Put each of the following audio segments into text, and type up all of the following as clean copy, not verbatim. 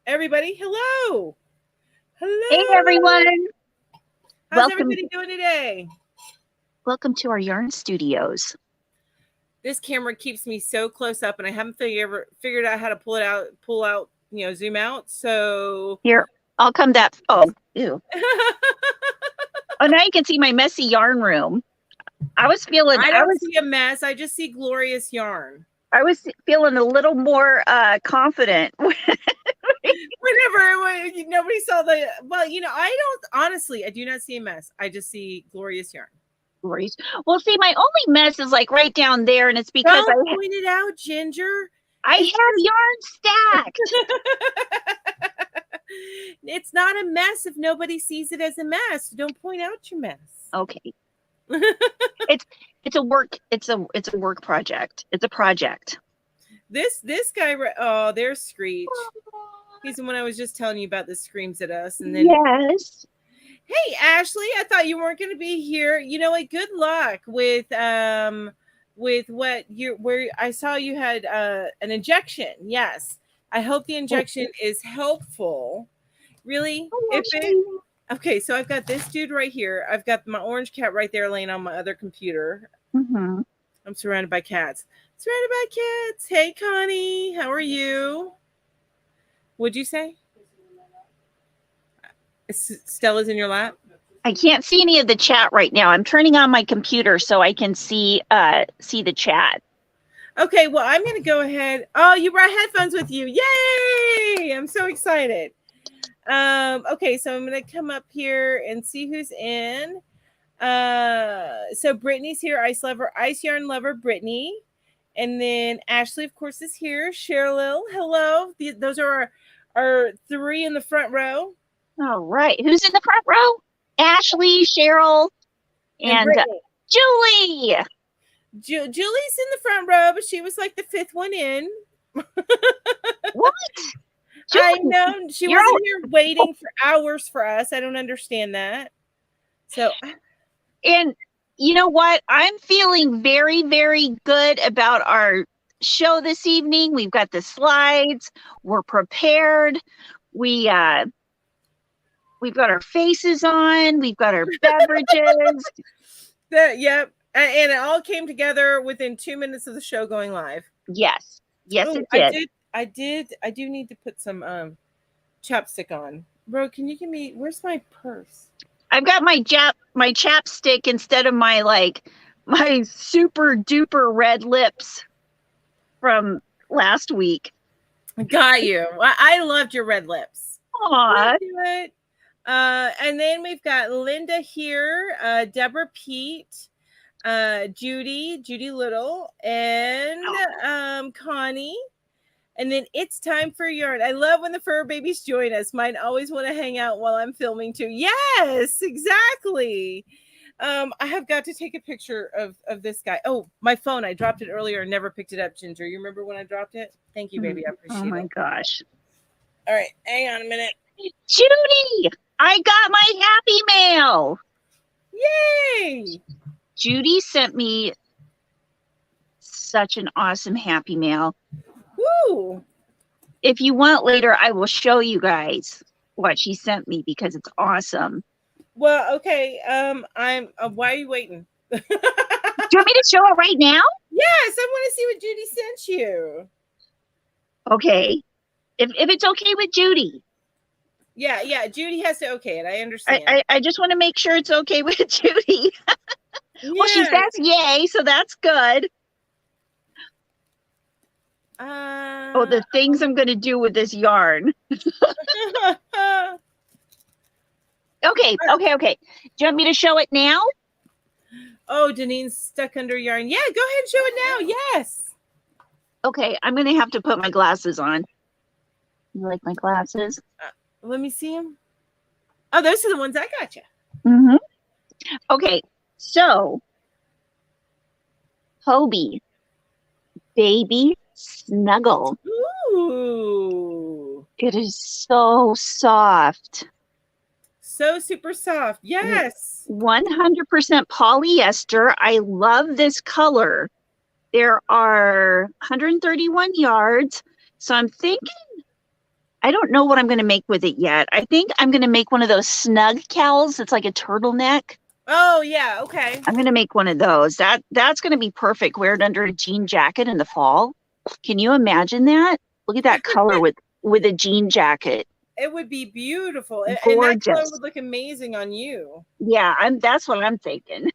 Everybody, hello. Hey everyone, Hello. How's welcome everybody doing today? welcome to our yarn studios. This camera keeps me so close up, and I haven't figured out how to pull out, zoom out. So Here, I'll come that. Oh, ew. Oh, now you can see my messy yarn room. I was feeling I don't see a mess. I just see glorious yarn. I was feeling a little more confident. Whenever nobody saw the I don't honestly. I do not see a mess. I just see glorious yarn. Well, see, my only mess is like right down there, and it's because Don't point it out, Ginger. I have yarn stacked. It's not a mess if nobody sees it as a mess. Don't point out your mess. Okay. it's a work project. It's a project. This guy. Oh, there's Screech. He's the one I was just telling you about that screams at us. And then yes. Hey Ashley, I thought you weren't going to be here. You know what? Good luck with what where I saw you had an injection. Yes. I hope the injection is helpful. Really? Okay, so I've got this dude right here. I've got my orange cat right there laying on my other computer. Mm-hmm. I'm surrounded by cats. Hey Connie, how are you? What'd you say? Stella's in your lap? I can't see any of the chat right now. I'm turning on my computer so I can see the chat. Okay, well, I'm going to go ahead. Oh, you brought headphones with you. Yay! I'm so excited. Okay, so I'm going to come up here and see who's in. So Brittany's here, ice yarn lover Brittany. And then Ashley, of course, is here. Cheryl, hello. Those are our three in the front row. All right. Who's in the front row? Ashley, Cheryl, and Julie. Julie's in the front row, but she was like the fifth one in. What? Julie, I know. She wasn't here waiting for hours for us. I don't understand that. So, and you know what? I'm feeling very, very good about our show this evening. We've got the slides. We're prepared. We've got our faces on. We've got our beverages. Yep. And it all came together within 2 minutes of the show going live. Yes. Yes, it did. I do need to put some chapstick on. Bro, can you give me, where's my purse? I've got my chapstick instead of my super duper red lips from last week. Got you. I loved your red lips. Aw. And then we've got Linda here, Deborah Pete, Judy Little, and Connie. And then it's time for yarn. I love when the fur babies join us. Mine always want to hang out while I'm filming too. Yes, exactly. I have got to take a picture of this guy. Oh, my phone. I dropped it earlier and never picked it up, Ginger. You remember when I dropped it? Thank you, baby. I appreciate it. Oh my gosh. All right. Hang on a minute. Judy, I got my happy mail. Yay. Judy sent me such an awesome happy mail. Woo. If you want later, I will show you guys what she sent me because it's awesome. Well, okay. Why are you waiting? Do you want me to show it right now? Yes, I want to see what Judy sent you. Okay. If it's okay with Judy. Yeah. Judy has to okay it. I understand. I just want to make sure it's okay with Judy. Well, she says yay, so that's good. The things I'm going to do with this yarn. Okay. Do you want me to show it now? Oh, Danine's stuck under yarn. Yeah, go ahead and show it now. Yes. Okay, I'm going to have to put my glasses on. You like my glasses? Let me see them. Oh, those are the ones I got you. Mm-hmm. Okay, so Hobie, baby snuggle. Ooh. It is so soft. So super soft. Yes. 100% polyester. I love this color. There are 131 yards. So I'm thinking I don't know what I'm going to make with it yet. I think I'm going to make one of those snug cowls. It's like a turtleneck. Oh yeah, okay. I'm going to make one of those. That's going to be perfect. Wear it under a jean jacket in the fall. Can you imagine that? Look at that color with a jean jacket. It would be beautiful. Gorgeous. And that color would look amazing on you. Yeah, that's what I'm thinking.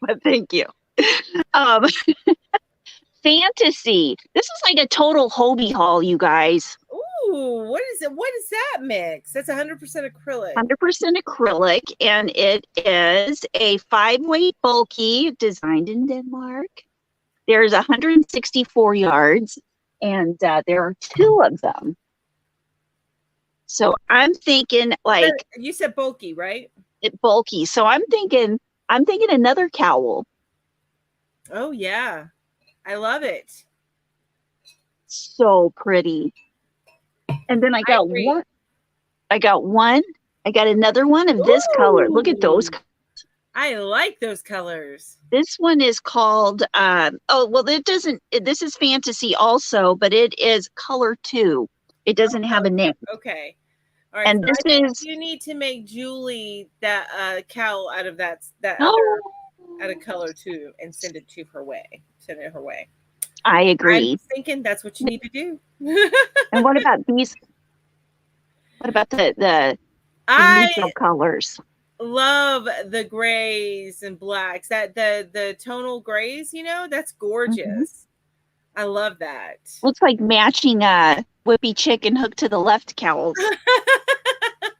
But thank you. Fantasy. This is like a total Hobie haul, you guys. Ooh, what is it? What is that mix? That's 100% acrylic. 100% acrylic, and it is a 5-weight bulky designed in Denmark. There's 164 yards, and there are 2 of them. So I'm thinking, like, you said bulky, right? Bulky. So I'm thinking another cowl. Oh yeah, I love it. So pretty. And then I got one. I got another one of this color. Look at those. I like those colors. This one is called, this is fantasy also, but it is color 2. It doesn't have a name. Okay. All right. And so you need to make Julie that cowl out of that out of color 2 and send it her way. I agree. I'm thinking that's what you need to do. And what about these? What about the neutral colors? Love the grays and blacks. That the tonal grays, that's gorgeous. Mm-hmm. I love that. Looks like matching Whippy Chick and Hook to the Left cowls.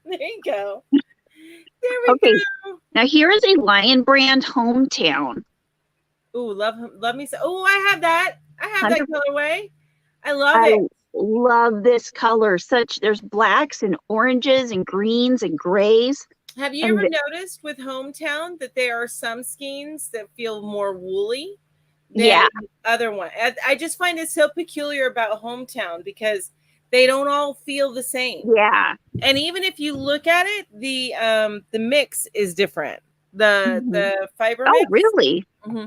There you go. There we go. Now here is a Lion Brand Hometown. Ooh, love me so. Oh, I have that. I have that colorway. I love it. Love this color. There's blacks and oranges and greens and grays. Have you ever noticed with Hometown that there are some skeins that feel more woolly than other one? I just find it so peculiar about Hometown because they don't all feel the same. Yeah. And even if you look at it, the mix is different. The fiber mix. Oh, really? Mm-hmm.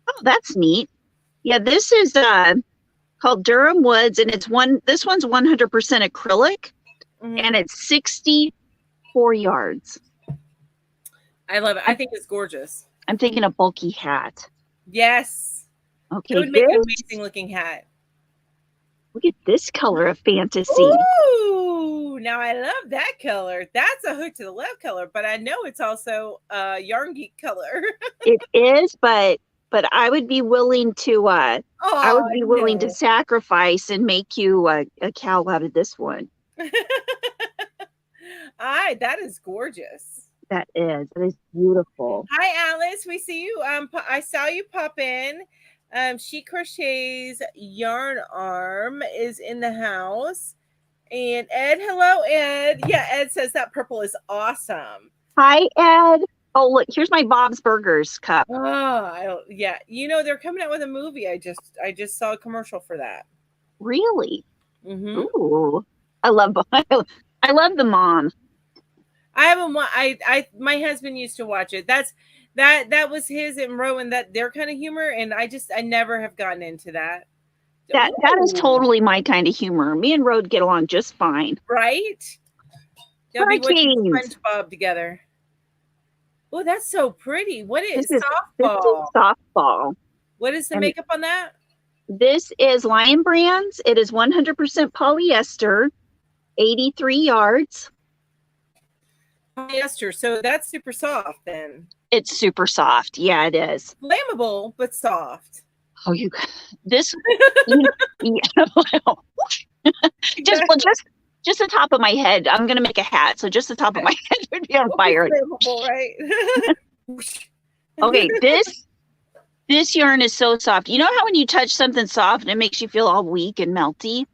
Oh, that's neat. Yeah, this is called Durham Woods, and this one's 100% acrylic, and it's 64 yards. I love it. I think it's gorgeous. I'm thinking a bulky hat. Yes. Okay. It would make an amazing looking hat. Look at this color of fantasy. Ooh, now I love that color. That's a Hook to the Left color, but I know it's also a Yarn Geek color. It is, but I would be willing to to sacrifice and make you a cowl out of this one. That is gorgeous. That is beautiful. Hi, Alice. We see you. I saw you pop in. She Crochets Yarn Arm is in the house. And Ed, hello, Ed. Yeah, Ed says that purple is awesome. Hi, Ed. Oh, look, here's my Bob's Burgers cup. Oh, yeah. They're coming out with a movie. I just saw a commercial for that. Really? Mm-hmm. Ooh, I love the mom. I haven't. My husband used to watch it. That was his and Rowan. That their kind of humor, and I never have gotten into that. That is totally my kind of humor. Me and Rode get along just fine. Right? They'll be watching SpongeBob together. Oh, that's so pretty. What is softball? This is softball. What is the makeup on that? This is Lion Brands. It is 100% polyester, 83 yards. Polyester, so that's super soft then. It's super soft. Yeah, it is. Flammable, but soft. Oh, just the top of my head. I'm gonna make a hat, so just the top of my head would be on fire. Flammable, right? Okay, this yarn is so soft. You know how when you touch something soft, it makes you feel all weak and melty?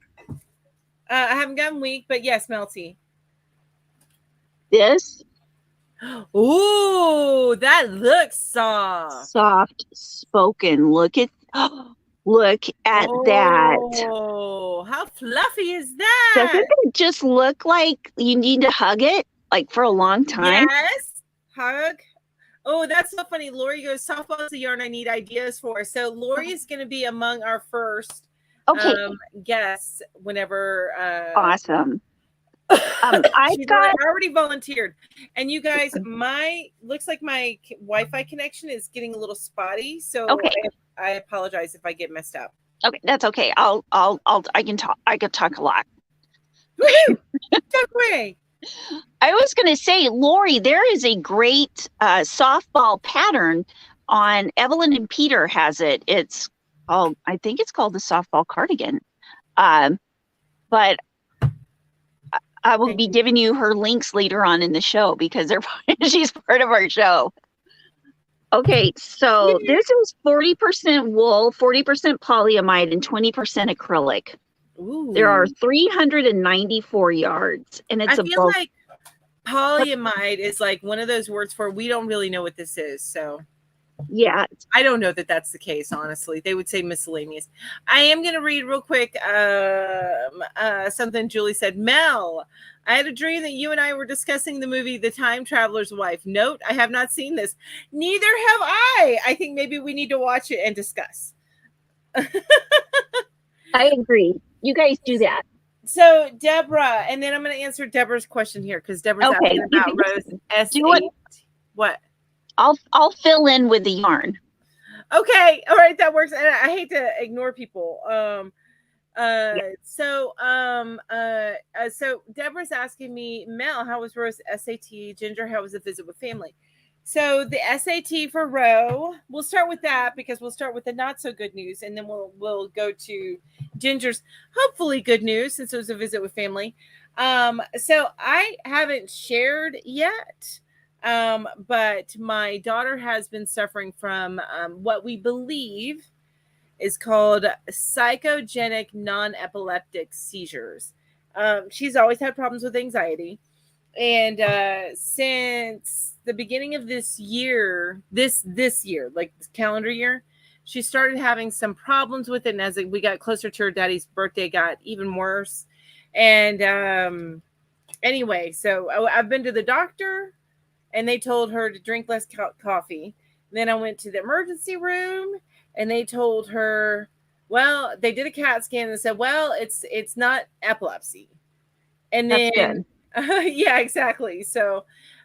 I haven't gotten weak, but yes, melty. This? Ooh, that looks soft. Soft spoken. Look at that. Oh, how fluffy is that? Doesn't it just look like you need to hug it like for a long time? Yes. Hug. Oh, that's so funny. Lori goes, softball is a yarn I need ideas for. So Lori is going to be among our first Okay. Guests whenever. Awesome. I've got already volunteered, and you guys, looks like my Wi-Fi connection is getting a little spotty, so okay. I apologize if I get messed up. Okay, that's okay. I can talk a lot. Woohoo! Talk away. I was going to say, Lori, there is a great softball pattern on Evelyn and Peter has it. It's called, I think it's called the softball cardigan. But I will be giving you her links later on in the show because she's part of our show. Okay, so this is 40% wool, 40% polyamide, and 20% acrylic. Ooh. There are 394 yards, and it's I feel like polyamide is like one of those words for we don't really know what this is. So yeah, I don't know that that's the case. Honestly, they would say miscellaneous. I am going to read real quick something Julie said. Mel, I had a dream that you and I were discussing the movie The Time Traveler's Wife. Note, I have not seen this. Neither have I. I think maybe we need to watch it and discuss. I agree. You guys do that. So, Deborah, and then I'm going to answer Deborah's question here because Deborah's asking about Rose S8. What? I'll fill in with the yarn. Okay. All right. That works. And I hate to ignore people. So Deborah's asking me, Mel, how was Rose SAT? Ginger, how was the visit with family? So the SAT for Ro, we'll start with that because we'll start with the not so good news, and then we'll go to Ginger's hopefully good news since it was a visit with family. So I haven't shared yet, but my daughter has been suffering from what we believe is called psychogenic non-epileptic seizures. She's always had problems with anxiety. And since the beginning of this year, this year, like this calendar year, she started having some problems with it. And as we got closer to her daddy's birthday, got even worse. And anyway, so I've been to the doctor and they told her to drink less coffee. Then I went to the emergency room and they told her, well, they did a CAT scan and said, well, it's not epilepsy. And then yeah, exactly. So,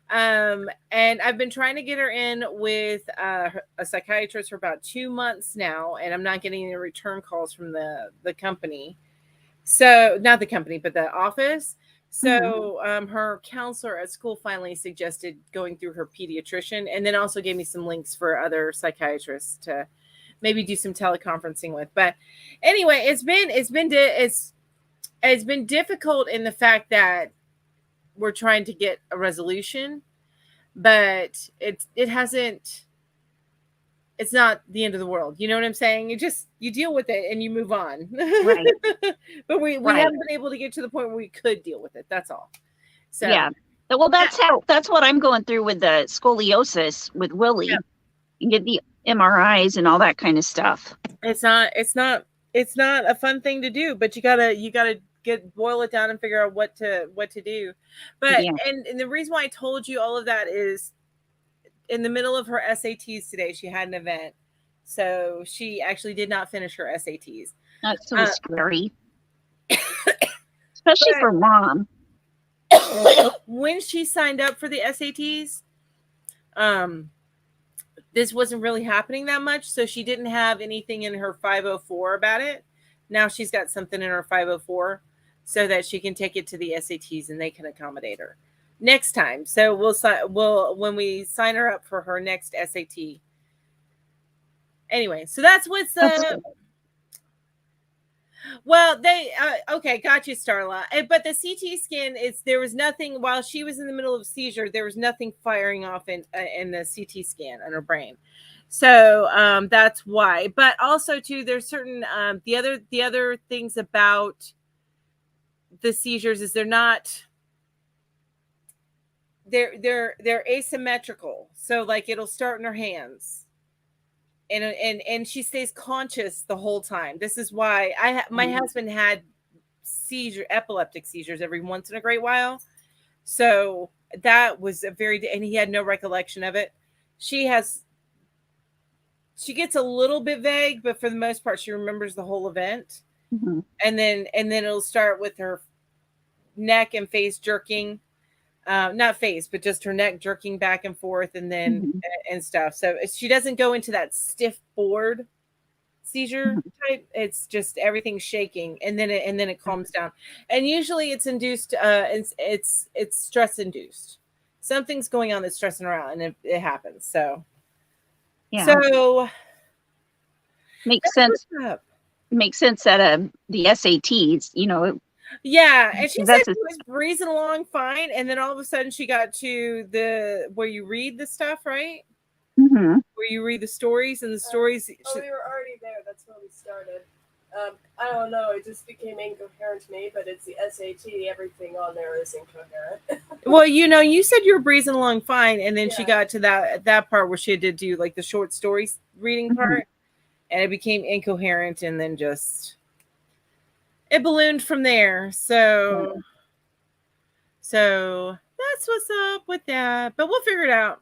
and I've been trying to get her in with a psychiatrist for about 2 months now, and I'm not getting any return calls from the company. So, not the company, but the office. So, her counselor at school finally suggested going through her pediatrician, and then also gave me some links for other psychiatrists to maybe do some teleconferencing with. But anyway, it's been difficult in the fact that we're trying to get a resolution, but it's not the end of the world. You know what I'm saying? You deal with it and you move on. Right. But we haven't been able to get to the point where we could deal with it. That's all. So yeah. Well, that's what I'm going through with the scoliosis with Willie. Yeah. You get the MRIs and all that kind of stuff. It's not a fun thing to do, but you gotta boil it down and figure out what to do. But and the reason why I told you all of that is in the middle of her SATs today, she had an event. So she actually did not finish her SATs. That's so scary. Especially for mom. When she signed up for the SATs, this wasn't really happening that much. So she didn't have anything in her 504 about it. Now she's got something in her 504 so that she can take it to the SATs and they can accommodate her next time. So when we sign her up for her next SAT. Anyway, so that's what's well, they okay, got you, Starla. But the CT scan there was nothing while she was in the middle of seizure. There was nothing firing off in the CT scan on her brain. So that's why. But also too, there's certain the other things about the seizures is they're asymmetrical. So like it'll start in her hands. And she stays conscious the whole time. This is why my husband had epileptic seizures every once in a great while. So that was and he had no recollection of it. She gets a little bit vague, but for the most part, she remembers the whole event. Mm-hmm. and then it'll start with her neck and face jerking, not face, but just her neck jerking back and forth, and then Mm-hmm. and stuff. So she doesn't go into that stiff bored seizure Mm-hmm. type. It's just everything shaking, and then it calms down. And usually it's induced. It's stress induced. Something's going on that's stressing her out, and it happens. So Yeah. so Makes that's sense. what's up. Makes sense that the SATs, Yeah, and she said that's she was breezing along fine, and then all of a sudden she got to the where you read the stuff, right? mm-hmm. Where you read the stories, and the stories. We were already there. That's where we started. I don't know. It just became incoherent to me, but it's the SAT. Everything on there is incoherent. Well, you said you were breezing along fine, and then she Yeah. got to that part where she had to do like the short stories reading Mm-hmm. part, and it became incoherent, and then just it ballooned from there. So that's what's up with that. But we'll figure it out.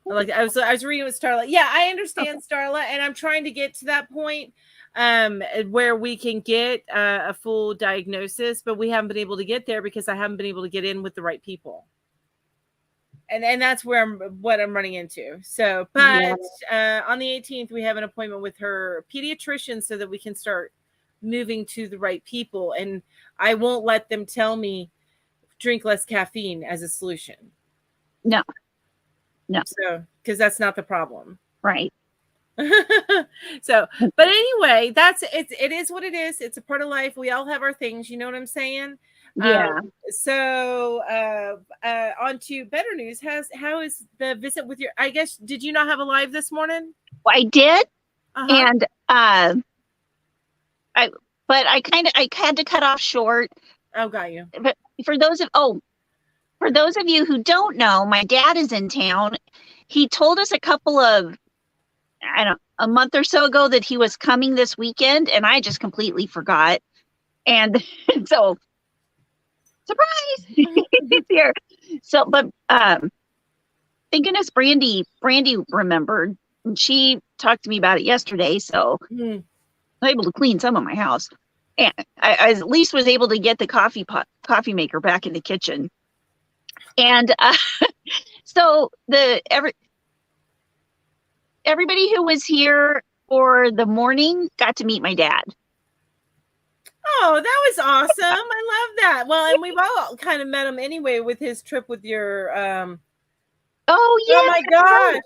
Like I was reading with Starla. Yeah, I understand Starla, and I'm trying to get to that point where we can get a full diagnosis, but we haven't been able to get there because I haven't been able to get in with the right people. And that's where what I'm running into. So, but on the 18th we have an appointment with her pediatrician so that we can start moving to the right people, and I won't let them tell me drink less caffeine as a solution. No. So, because that's not the problem. Right. So, but anyway, it is what it is. It's a part of life. We all have our things. You know what I'm saying? Yeah. So, on to better news. How is the visit with I guess, did you not have a live this morning? Well, I did. Uh-huh. And, I had to cut off short. Oh, got you. But for those of you who don't know, my dad is in town. He told us a month or so ago that he was coming this weekend, and I just completely forgot. And so, surprise, he's here. So, but thank goodness Brandy remembered, and she talked to me about it yesterday. So I was able to clean some of my house, and I at least was able to get the coffee maker back in the kitchen. And so everybody who was here for the morning got to meet my dad. Oh, that was awesome. I love that. Well, and we've all kind of met him anyway with his trip with your Oh yeah. Oh my gosh.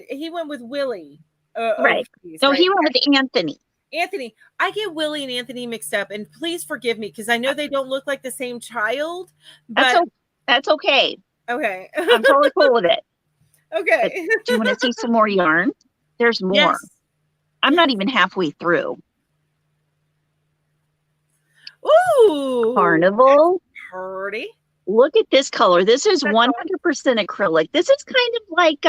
He went with Willie. Right. So he went with Anthony. Anthony. I get Willie and Anthony mixed up, and please forgive me because I know they don't look like the same child. But That's okay. Okay. I'm totally cool with it. Okay. But do you want to see some more yarn? There's more. Yes. I'm not even halfway through. Ooh. Carnival. Pretty. Look at this color. This is 100% acrylic. This is kind of like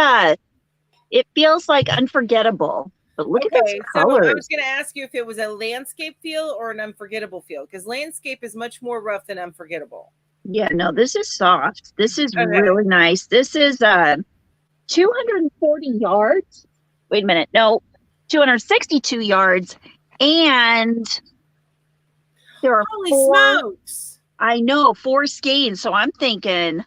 it feels like unforgettable. But look at those colors. So I was going to ask you if it was a landscape feel or an unforgettable feel, because landscape is much more rough than unforgettable. Yeah, no, this is soft. This is really nice. This is 240 yards. Wait a minute. No, 262 yards. And there are Holy smokes. I know, 4 skeins. So I'm thinking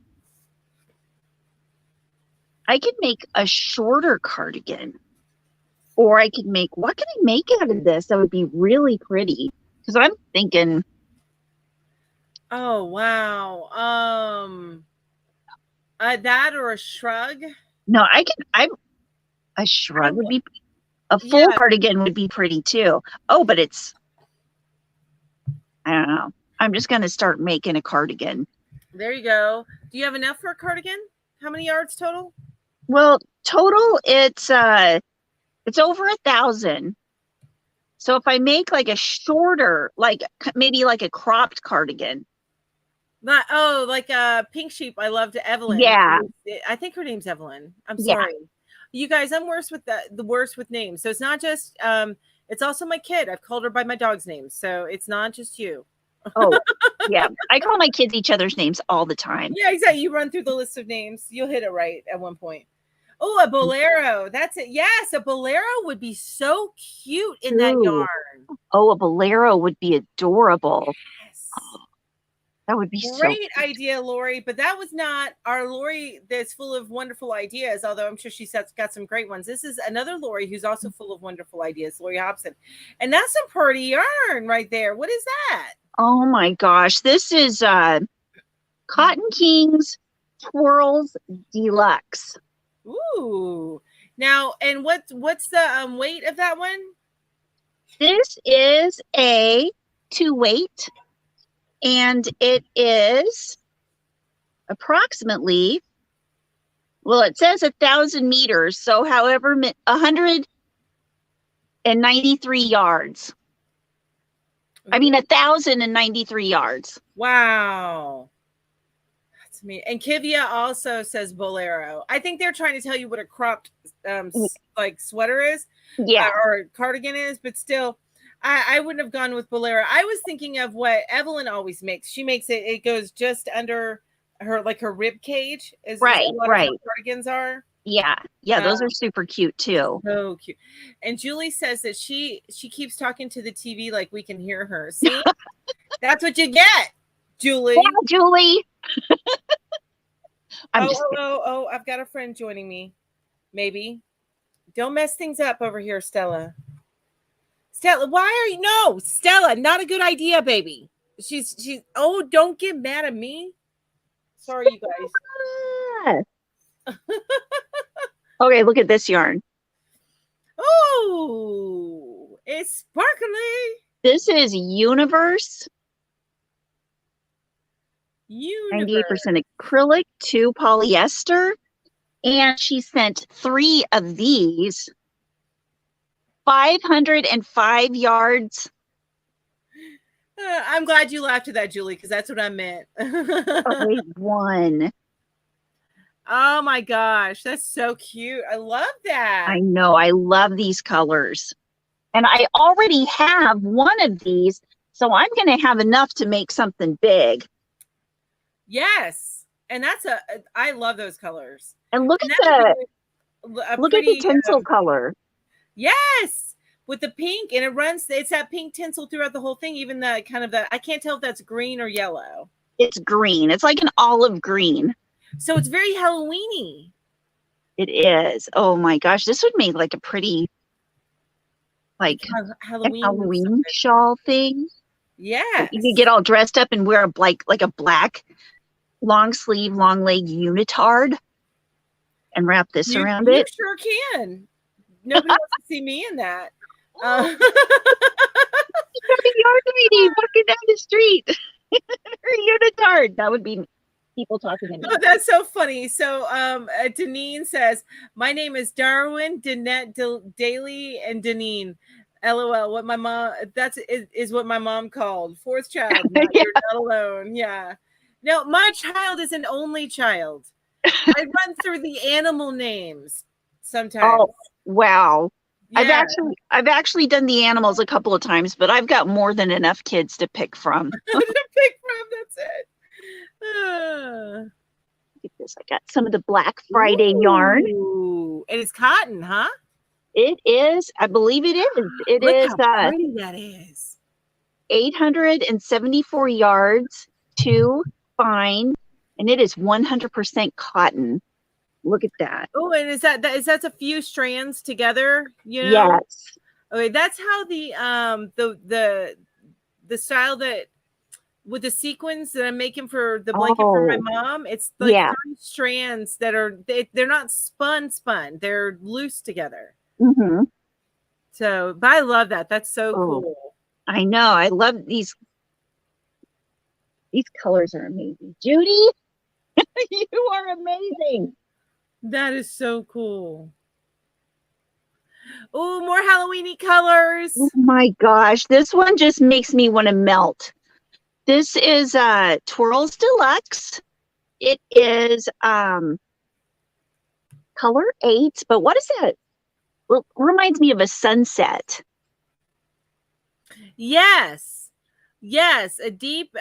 I could make a shorter cardigan. Or I could make, what can I make out of this that would be really pretty? Because I'm thinking. Oh, wow. That or a shrug? No, a shrug would be, a full cardigan would be pretty too. Oh, but I don't know. I'm just going to start making a cardigan. There you go. Do you have enough for a cardigan? How many yards total? Well, total it's over 1,000. So if I make like a shorter, like maybe like a cropped cardigan. Like a pink sheep. I loved Evelyn. Yeah. I think her name's Evelyn. I'm sorry. You guys, I'm worse with the worst with names. So it's not just it's also my kid. I've called her by my dog's name. So it's not just you. Oh, yeah. I call my kids each other's names all the time. Yeah, exactly. You run through the list of names. You'll hit it right at one point. Oh, a bolero. That's it. Yes, a bolero would be so cute in that Ooh. yarn. Oh, a bolero would be adorable. Yes. That would be so Great cute. idea, Lori. But that was not our Lori that's full of wonderful ideas, although I'm sure she's got some great ones. This is another Lori who's also full of wonderful ideas, Lori Hobson. And that's some pretty yarn right there. What is that? Oh my gosh. This is Cotton Kings Twirls Deluxe. Ooh. Now, and what's the weight of that one? This is a 2-weight, and it is approximately, well, it says 1,000 meters, so however 193 yards. I mean 1,093 yards. Wow. That's me. And Kivia also says bolero. I think they're trying to tell you what a cropped like sweater is, or cardigan is, but still, I wouldn't have gone with bolero. I was thinking of what Evelyn always makes. She makes it goes just under her, like her rib cage, is right. a lot of her cardigans are. Yeah, those are super cute too. So cute. And Julie says that she keeps talking to the TV like we can hear her. See, that's what you get, Julie. Yeah, Julie. Oh, I've got a friend joining me. Maybe. Don't mess things up over here, Stella. Stella, why are you? No, Stella, not a good idea, baby. She's. Oh, don't get mad at me. Sorry, you guys. Okay, look at this yarn. Oh, it's sparkly. This is Universe. 98% acrylic, 2 polyester, and she sent 3 of these. 505 yards. I'm glad you laughed at that, Julie, because that's what I meant. One. Oh my gosh, that's so cute. I love that. I know. I love these colors. And I already have one of these, so I'm going to have enough to make something big. Yes. And I love those colors. And look at the tinsel color. Yes, with the pink, and it's that pink tinsel throughout the whole thing, even the kind of I can't tell if that's green or yellow. It's green. It's like an olive green. So it's very Halloween-y. It is. Oh my gosh, this would make like a pretty Halloween shawl thing. Yeah. You could get all dressed up and wear like a black long sleeve, long leg unitard and wrap this around it. You sure can. Nobody wants to see me in that. Yarn lady walking down the street. Her unitard. That would be people talking to me. Oh, that's so funny. So Deneen says, my name is Darwin, Danette, Daly, and Deneen. LOL. What my mom is what my mom called. 4th child. No, you're not alone. Yeah. No, my child is an only child. I run through the animal names sometimes. Oh, wow. Yeah. I've actually done the animals a couple of times, but I've got more than enough kids to pick from. That's it. Look at this. I got some of the Black Friday yarn. And it's cotton, huh? It is. I believe it is. It Look is. How pretty that is. 874 yards, 2 fine, and it is 100% cotton. Look at that. Oh, and is that a few strands together? You know? Yes. Okay, that's how the style that with the sequins that I'm making for the blanket for my mom. It's like 3 strands that they're not spun. They're loose together. Mm-hmm. So, but I love that. That's so cool. I know. I love these. These colors are amazing. Judy, you are amazing. That is so cool. Oh, more Halloween-y colors. Oh my gosh. This one just makes me want to melt. This is Twirls Deluxe. It is color 8, but what is that? Reminds me of a sunset. Yes. Yes, a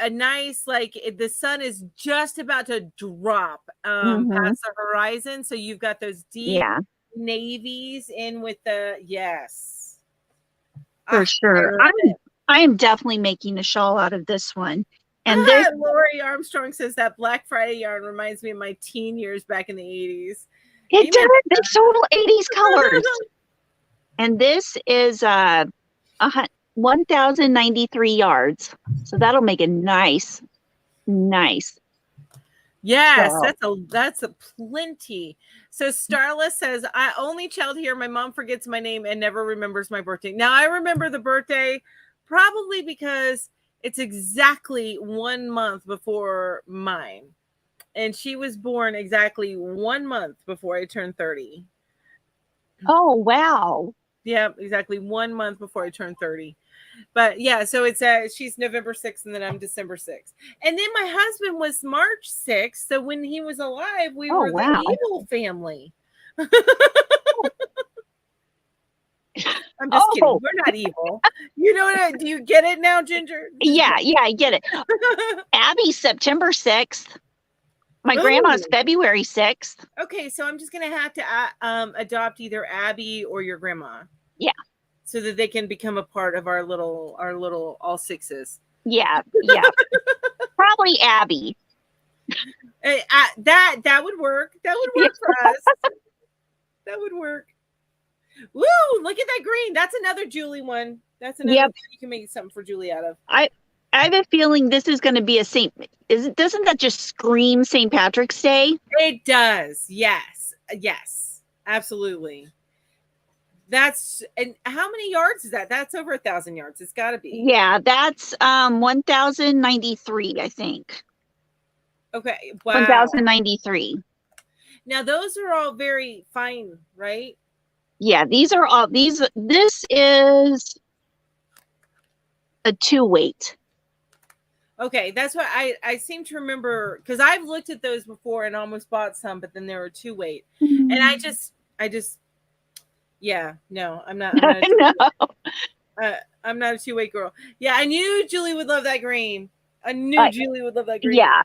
nice, like the sun is just about to drop past the horizon. So you've got those deep navies in with the for sure. I am definitely making a shawl out of this one. And Lori Armstrong says that Black Friday yarn reminds me of my teen years back in the 80s. It does. It's total 80s colors. And this is 1,093 yards. So that'll make a nice. Yes, shawl. that's a plenty. So Starla says, I only child here. My mom forgets my name and never remembers my birthday. Now I remember the birthday probably because it's exactly 1 month before mine. And she was born exactly 1 month before I turned 30. Oh, wow. Yeah, exactly 1 month before I turned 30. But yeah, so it's she's November 6th and then I'm December 6th. And then my husband was March 6th. So when he was alive, we were the evil family. I'm just kidding. We're not evil. You know, do you get it now, Ginger? Yeah, I get it. Abby's September 6th. My grandma's February 6th. Okay, so I'm just going to have to adopt either Abby or your grandma. Yeah. So that they can become a part of our little all sixes. Yeah. Probably Abby. That would work. That would work for us. That would work. Woo! Look at that green. That's another Julie one. That's another thing you can make something for Julie out of. I have a feeling this is going to be doesn't that just scream St. Patrick's Day? It does. Yes. Absolutely. And how many yards is that? That's over 1,000 yards. It's got to be. Yeah, that's 1,093, I think. Okay. Wow. 1,093. Now those are all very fine, right? Yeah, this is a 2-weight. Okay, that's what I seem to remember, because I've looked at those before and almost bought some, but then they were 2-weight. And I just no, I'm not I'm not a 2-weight girl. Yeah, I knew Julie would love that green. Julie would love that green. Yeah.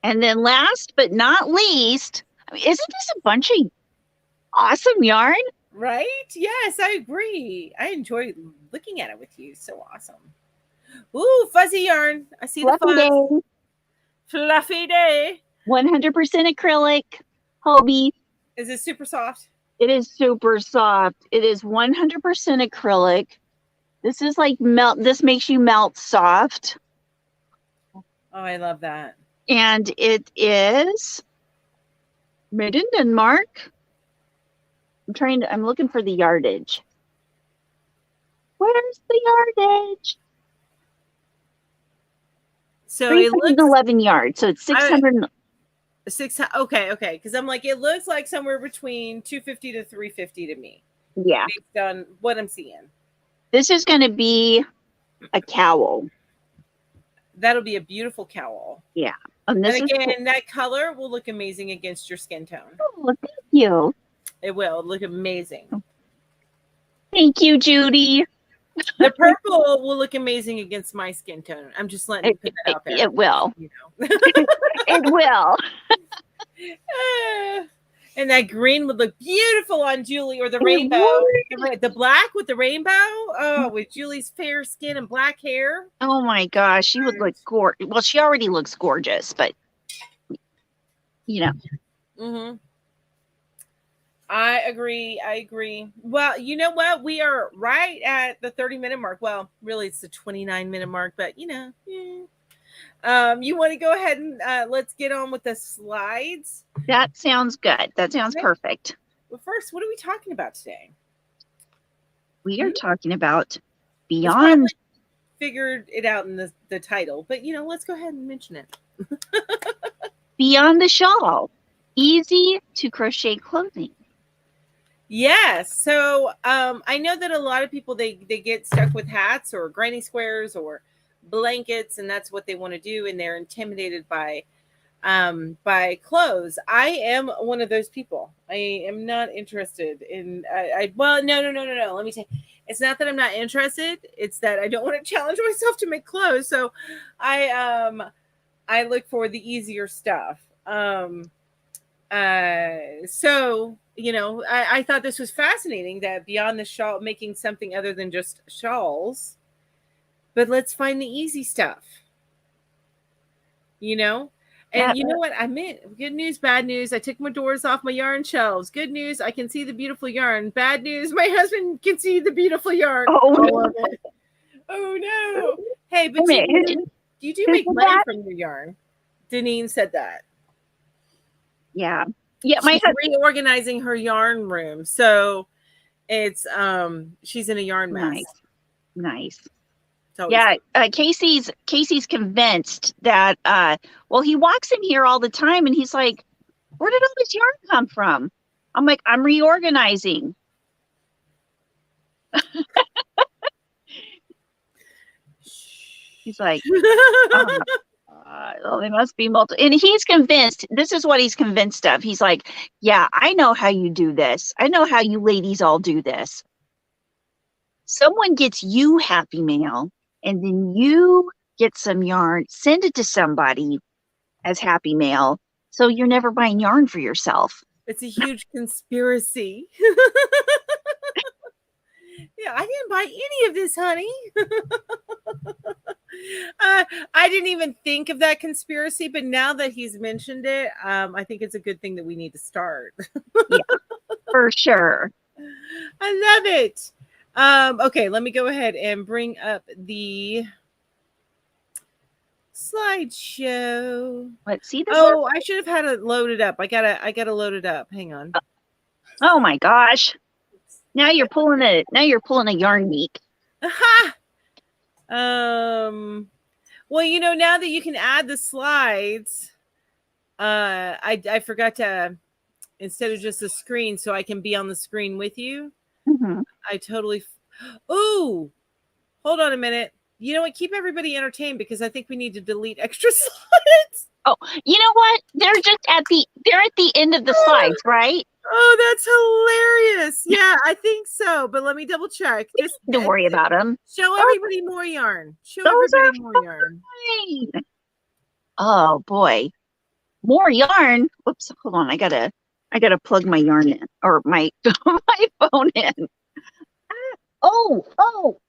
And then last but not least, isn't this a bunch of awesome yarn? Right? Yes, I agree. I enjoy looking at it with you. So awesome. Ooh, fuzzy yarn. I see the fuzz. Fluffy day. 100% acrylic. Hobie. Is it super soft? It is super soft. It is 100% acrylic. This is like this makes you melt soft. Oh, I love that. And it is made in Denmark. I'm looking for the yardage. Where's the yardage? So it looks 11 yards. So it's 600. Okay. Because I'm like, it looks like somewhere between 250 to 350 to me. Yeah. Based on what I'm seeing. This is going to be a cowl. That'll be a beautiful cowl. Yeah. And again, that color will look amazing against your skin tone. Oh, thank you. It will look amazing. Thank you, Judy. The purple will look amazing against my skin tone. I'm just letting you put that out there. It will. You know. It will. And that green would look beautiful on Julie, or the rainbow. The black with the rainbow. Oh, with Julie's fair skin and black hair. Oh my gosh, she would look gorgeous. Well, she already looks gorgeous, but you know. Mm-hmm. I agree. Well, you know what? We are right at the 30-minute mark. Well, really, it's the 29-minute mark, but you know. Yeah. You want to go ahead and let's get on with the slides? That sounds good. That sounds perfect. Well, first, what are we talking about today? We are talking about Beyond. Figured it out in the title, but you know, let's go ahead and mention it. Beyond the Shawl. Easy to crochet clothing. Yes. So I know that a lot of people they get stuck with hats or granny squares or blankets, and that's what they want to do, and they're intimidated by clothes. I am one of those people. I am not interested in well, no. Let me tell you. It's not that I'm not interested. It's that I don't want to challenge myself to make clothes. So I look for the easier stuff. So, I thought this was fascinating that beyond the shawl, making something other than just shawls, but let's find the easy stuff, And Yeah. you know what? I meant good news, bad news. I took my doors off my yarn shelves. Good news, I can see the beautiful yarn. Bad news, my husband can see the beautiful yarn. Oh, All of it. Oh no. Hey, but you do make money from your yarn. Deneen said that. Yeah. Yeah, She's reorganizing her yarn room. So it's she's in a yarn mess. Nice. Yeah, Casey's convinced that he walks in here all the time and he's like, where did all this yarn come from? I'm like, I'm reorganizing. He's like, they must be multiple. And he's convinced, this is what he's convinced of. He's like, yeah, I know how you do this. I know how you ladies all do this. Someone gets you happy mail, and then you get some yarn, send it to somebody as happy mail, so you're never buying yarn for yourself. It's a huge conspiracy. Yeah, I didn't buy any of this, honey. I didn't even think of that conspiracy, but now that he's mentioned it, I think it's a good thing that we need to start. Yeah, for sure. I love it. Okay, let me go ahead and bring up the slideshow. Let's see this. Oh, I should have had it loaded up. I gotta load it up. Hang on. Oh my gosh. Now you're pulling a yarn geek. Aha! Well, now that you can add the slides, I forgot to, instead of just the screen, so I can be on the screen with you. Mm-hmm. I totally. Ooh, hold on a minute. You know what? Keep everybody entertained because I think we need to delete extra slides. Oh, you know what? They're at the end of the slides, right? Oh, that's hilarious. Yeah, I think so. But let me double check. Just don't worry about them. Show everybody more yarn. Show everybody more yarn. Oh boy. More yarn. Whoops, hold on. I gotta plug my yarn in, or my my phone in. Oh.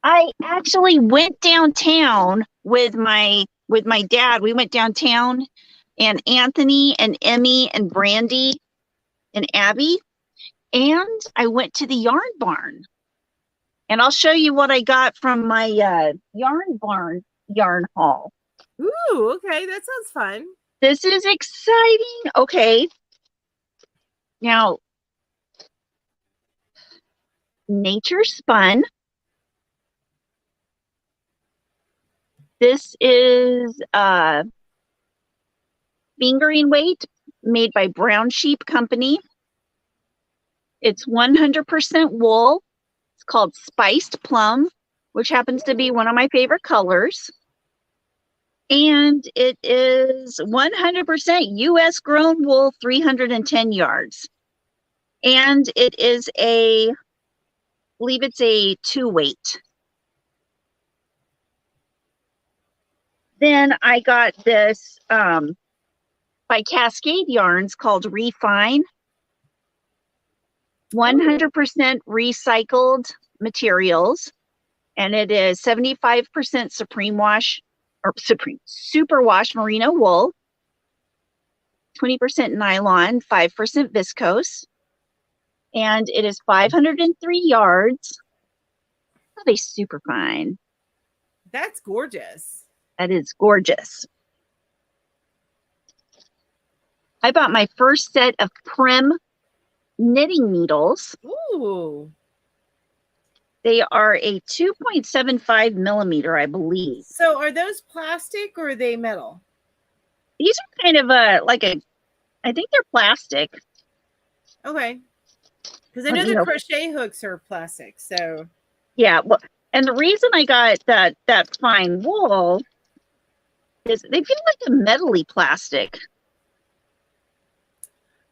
I actually went downtown with my dad. We went downtown, and Anthony and Emmy and Brandy and Abby, and I went to the yarn barn. And I'll show you what I got from my yarn barn yarn haul. Ooh, okay, that sounds fun. This is exciting. Okay. Now, Nature Spun. This is fingering weight made by Brown Sheep Company. It's 100% wool. It's called Spiced Plum, which happens to be one of my favorite colors. And it is 100% US grown wool, 310 yards. And it is I believe it's a 2-weight. Then I got this by Cascade Yarns called Refine. 100% recycled materials, and it is 75% superwash merino wool, 20% nylon, 5% viscose, and it is 503 yards. Oh, they super fine. That's gorgeous. That is gorgeous. I bought my first set of Prim knitting needles. Ooh. They are a 2.75 millimeter, I believe. So are those plastic or are they metal? These are kind of I think they're plastic. Okay. Because I know the crochet hooks are plastic, so. Yeah, well, and the reason I got that fine wool is they feel like a metally plastic.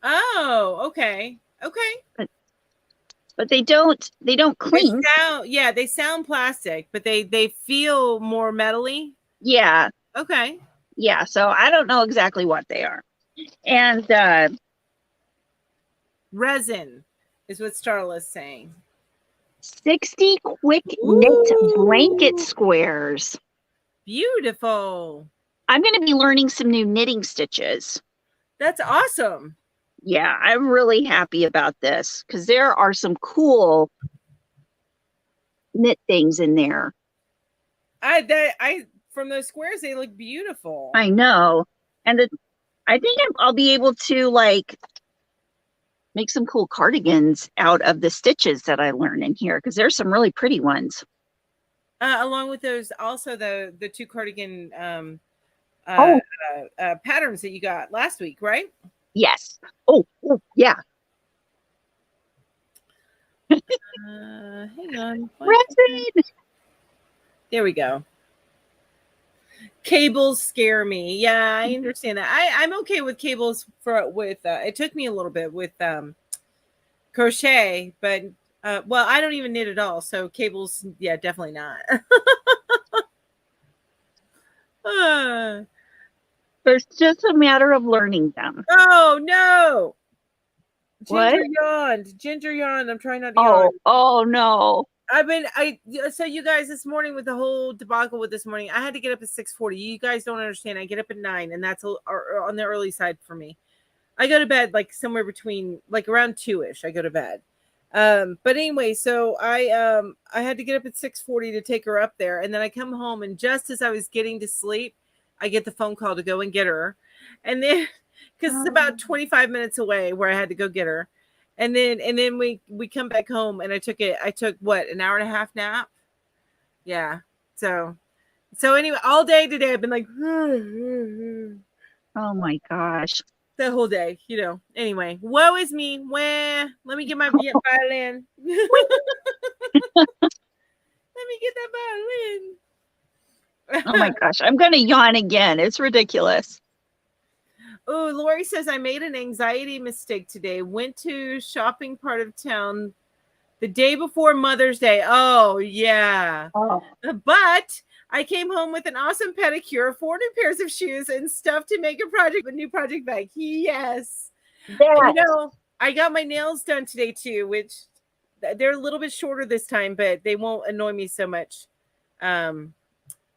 Oh, okay. Okay. but they don't cling. They sound plastic, but they feel more metally. Yeah. Okay. Yeah. So I don't know exactly what they are. And resin is what Starla's saying. 60 quick knit blanket squares. Beautiful. I'm going to be learning some new knitting stitches. That's awesome. Yeah, I'm really happy about this because there are some cool knit things in there. From those squares, they look beautiful. I know. And I think I'll be able to like make some cool cardigans out of the stitches that I learned in here because there's some really pretty ones. Along with those, also the 2 cardigan patterns that you got last week, right? Yes. Oh yeah. Hang on. Resin. There we go. Cables scare me. Yeah, I understand that. I'm okay with cables it took me a little bit with crochet, but well, I don't even knit at all, so cables, yeah, definitely not. It's just a matter of learning them. Oh no. What? Ginger yawned. I'm trying not to yawn. Oh no. So you guys, this morning with the whole debacle with this morning, I had to get up at 6:40. You guys don't understand. I get up at 9, and that's on the early side for me. I go to bed like somewhere between like around 2ish. I go to bed. But anyway, so I had to get up at 6:40 to take her up there, and then I come home, and just as I was getting to sleep, I get the phone call to go and get her, and then because it's about 25 minutes away where I had to go get her. And then we come back home, and I took what, an hour and a half nap. Yeah. So anyway, all day today I've been like, oh my gosh, the whole day, Anyway, woe is me. Let me get my violin. Let me get that violin. Oh my gosh, I'm gonna yawn again. It's ridiculous. Oh, Lori says, I made an anxiety mistake today. Went to shopping part of town the day before Mother's Day. Oh, yeah. Oh. But I came home with an awesome pedicure, 4 new pairs of shoes, and stuff to make a new project bag. Yes. I got my nails done today too, which they're a little bit shorter this time, but they won't annoy me so much.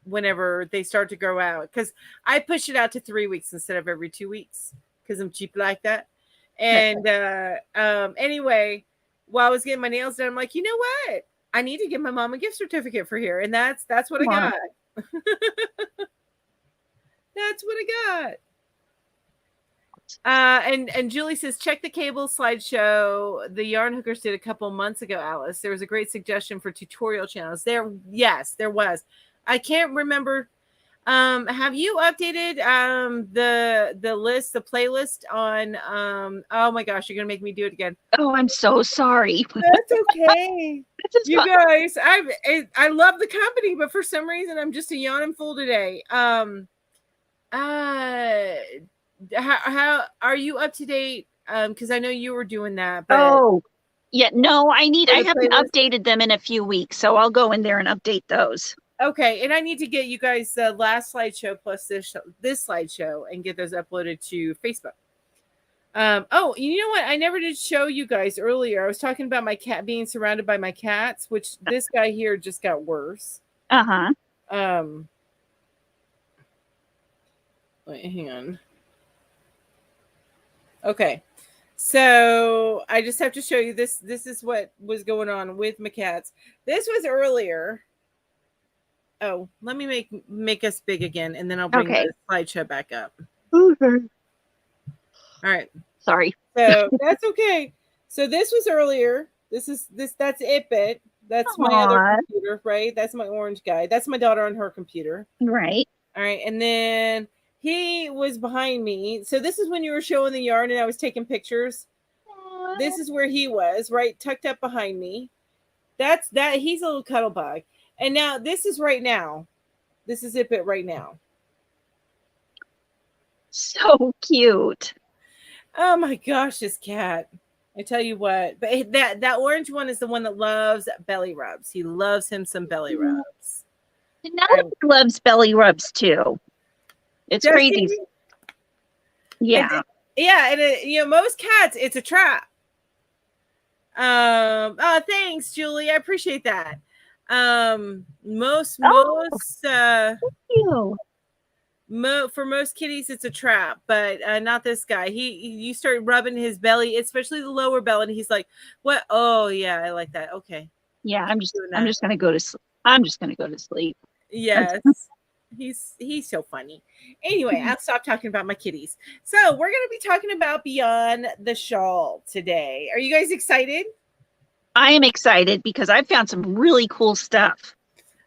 Whenever they start to grow out, because I push it out to 3 weeks instead of every 2 weeks because I'm cheap like that. And anyway, while I was getting my nails done, I'm like, you know what? I need to give my mom a gift certificate for here, and that's what I got. That's what I got. And Julie says, check the cable slideshow the yarn hookers did a couple months ago, Alice. There was a great suggestion for tutorial channels there. Yes, there was. I can't remember. Have you updated the list, the playlist on oh my gosh, you're gonna make me do it again. Oh, I'm so sorry. That's okay. You guys, I love the company, but for some reason I'm just a yawning fool today. How are you up to date? Because I know you were doing that. But yeah, no, I haven't updated them in a few weeks, so I'll go in there and update those. Okay, and I need to get you guys the last slideshow plus this slideshow and get those uploaded to Facebook. Oh, you know what? I never did show you guys earlier. I was talking about my cat being surrounded by my cats, which this guy here just got worse. Uh-huh. Wait, hang on. Okay. So I just have to show you this. This is what was going on with my cats. This was earlier. Oh, let me make us big again, and then I'll bring the slideshow back up. Okay. All right. Sorry. So that's okay. So this was earlier. That's Ipit. That's my other computer, right? That's my orange guy. That's my daughter on her computer. Right. All right. And then he was behind me. So this is when you were showing the yarn and I was taking pictures. Aww. This is where he was, right? Tucked up behind me. He's a little cuddle bug. And now this is right now. This is Ipit right now. So cute. Oh my gosh, this cat. I tell you what, but that orange one is the one that loves belly rubs. He loves him some belly rubs. Now he loves belly rubs too. It's Does crazy. he? Yeah. Yeah, and most cats, it's a trap. Oh, thanks, Julie. I appreciate that. Most Thank you. for most kitties, it's a trap, but not this guy. You start rubbing his belly, especially the lower belly, and he's like, "What? Oh yeah, I like that. Okay." Yeah, I'm just gonna go to sleep. I'm just gonna go to sleep. Yes. He's so funny. Anyway, I'll stop talking about my kitties. So we're going to be talking about Beyond the Shawl today. Are you guys excited? I am excited because I found some really cool stuff.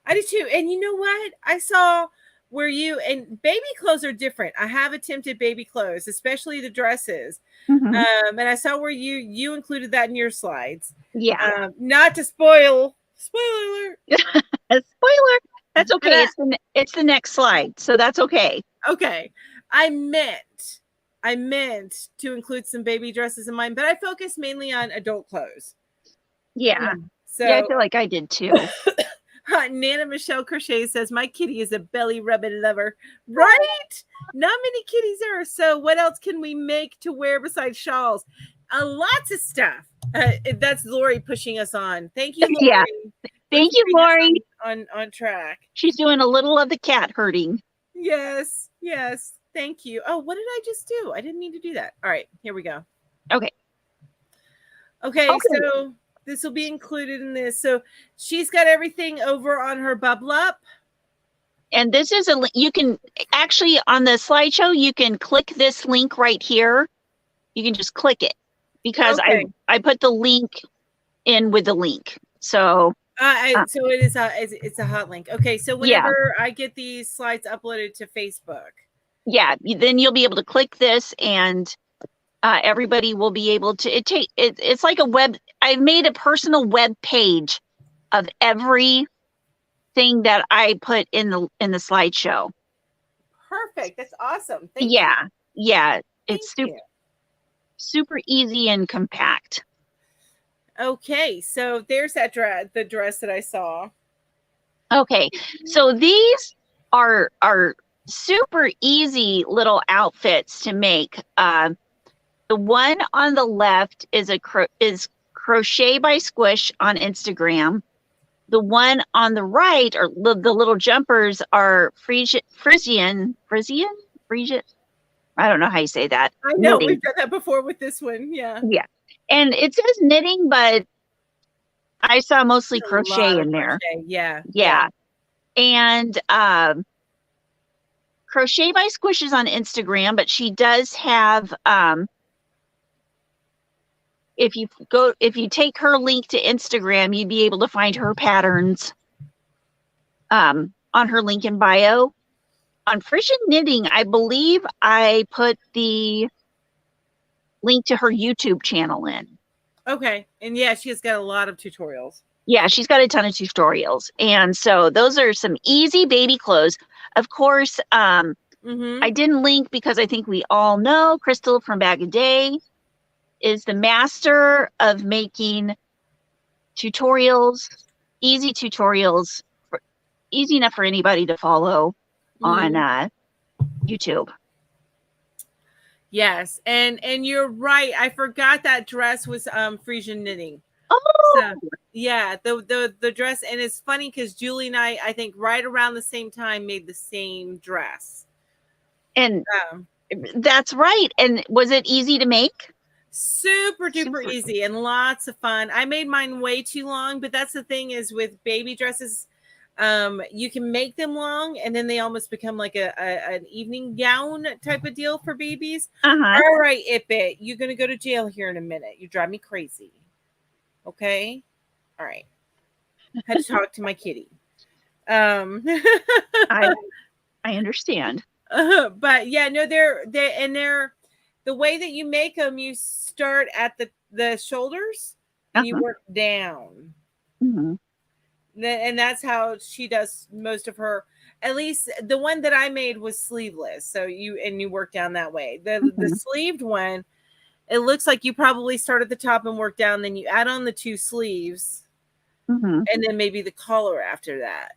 I do too. And you know what? I saw where and baby clothes are different. I have attempted baby clothes, especially the dresses. And I saw where you included that in your slides. Yeah. Not to spoiler alert. A spoiler. That's okay. It's the next slide, so that's okay. Okay. I meant to include some baby dresses in mine, but I focused mainly on adult clothes. Yeah. So yeah, I feel like I did too. Nana Michelle Crochet says, my kitty is a belly rubbing lover. Right? Not many kitties are. So what else can we make to wear besides shawls? Lots of stuff. That's Lori pushing us on. Thank you, Lori. Yeah. Thank you, Lori. On track. She's doing a little of the cat herding. Yes. Thank you. Oh, what did I just do? I didn't mean to do that. All right, here we go. Okay. So this will be included in this. So she's got everything over on her Bubble Up. And this is you can actually on the slideshow, you can click this link right here. You can just click it because I put the link in with the link. So so it's a hot link. Okay, so whenever I get these slides uploaded to Facebook, then you'll be able to click this, and everybody will be able to. It's like a web. I made a personal web page of everything that I put in the slideshow. Perfect. That's awesome. Thank you. It's super easy and compact. Okay, so there's the dress that I saw. Okay, so these are super easy little outfits to make. The one on the left is Crochet by Squish on Instagram. The one on the right, or the little jumpers, are Frisian. I don't know how you say that. I know we've done that before with this one. Yeah. And it says knitting, but I saw mostly crochet in there. Yeah. And Crochet by Squish is on Instagram, but she does have if you take her link to Instagram, you'd be able to find her patterns on her link in bio. On Frisian Knitting, I believe I put the link to her YouTube channel in. Okay. And she's got a lot of tutorials. Yeah, she's got a ton of tutorials. And so those are some easy baby clothes. Of course, I didn't link because I think we all know Crystal from Bag a Day is the master of making tutorials, easy tutorials, easy enough for anybody to follow on YouTube. Yes, and you're right. I forgot that dress was Frisian Knitting. Oh, so, yeah, the dress, and it's funny because Julie and I think right around the same time made the same dress. And that's right. And was it easy to make? Super duper easy and lots of fun. I made mine way too long, but that's the thing is with baby dresses, you can make them long and then they almost become like an evening gown type of deal for babies. All right, Ipit, you're gonna go to jail here in a minute. You drive me crazy. Okay. All right. I had to talk to my kitty. I understand. But yeah, no, they're the way that you make them, you start at the shoulders and you work down. And that's how she does most of her. At least the one that I made was sleeveless. So you work down that way. The sleeved one, it looks like you probably start at the top and work down, then you add on the 2 sleeves, and then maybe the collar after that.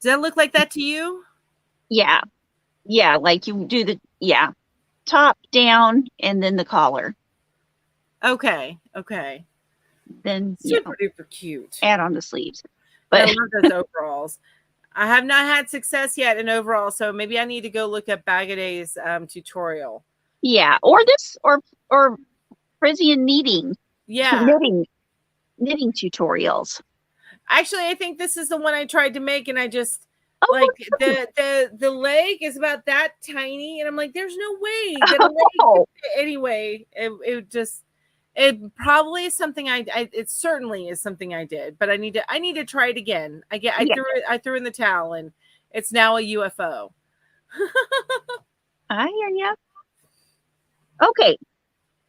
Does that look like that to you? Yeah. Yeah, like you do the top down and then the collar. Okay. Then Super duper cute. add on the sleeves. But I But love those overalls. I have not had success yet in overalls, so maybe I need to go look at Bagaday's tutorial. yeah, or this or Frisian knitting. Yeah. Knitting tutorials. Actually, I think this is the one I tried to make, and I just Oh, the leg is about that tiny, and I'm like, there's no way that a leg could fit. Anyway, it probably is something it certainly is something I did, but I need to try it again. I threw in the towel, and it's now a UFO. I hear ya. Okay,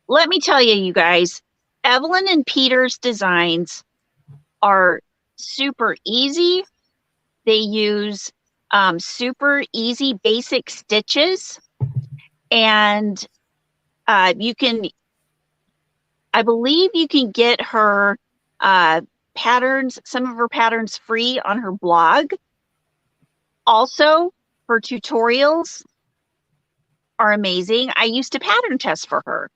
let me tell you, you guys, Evelyn and Peter's designs are super easy. They use super easy basic stitches, and I believe you can get her patterns, some of her patterns free on her blog. Also, her tutorials are amazing. I used to pattern test for her.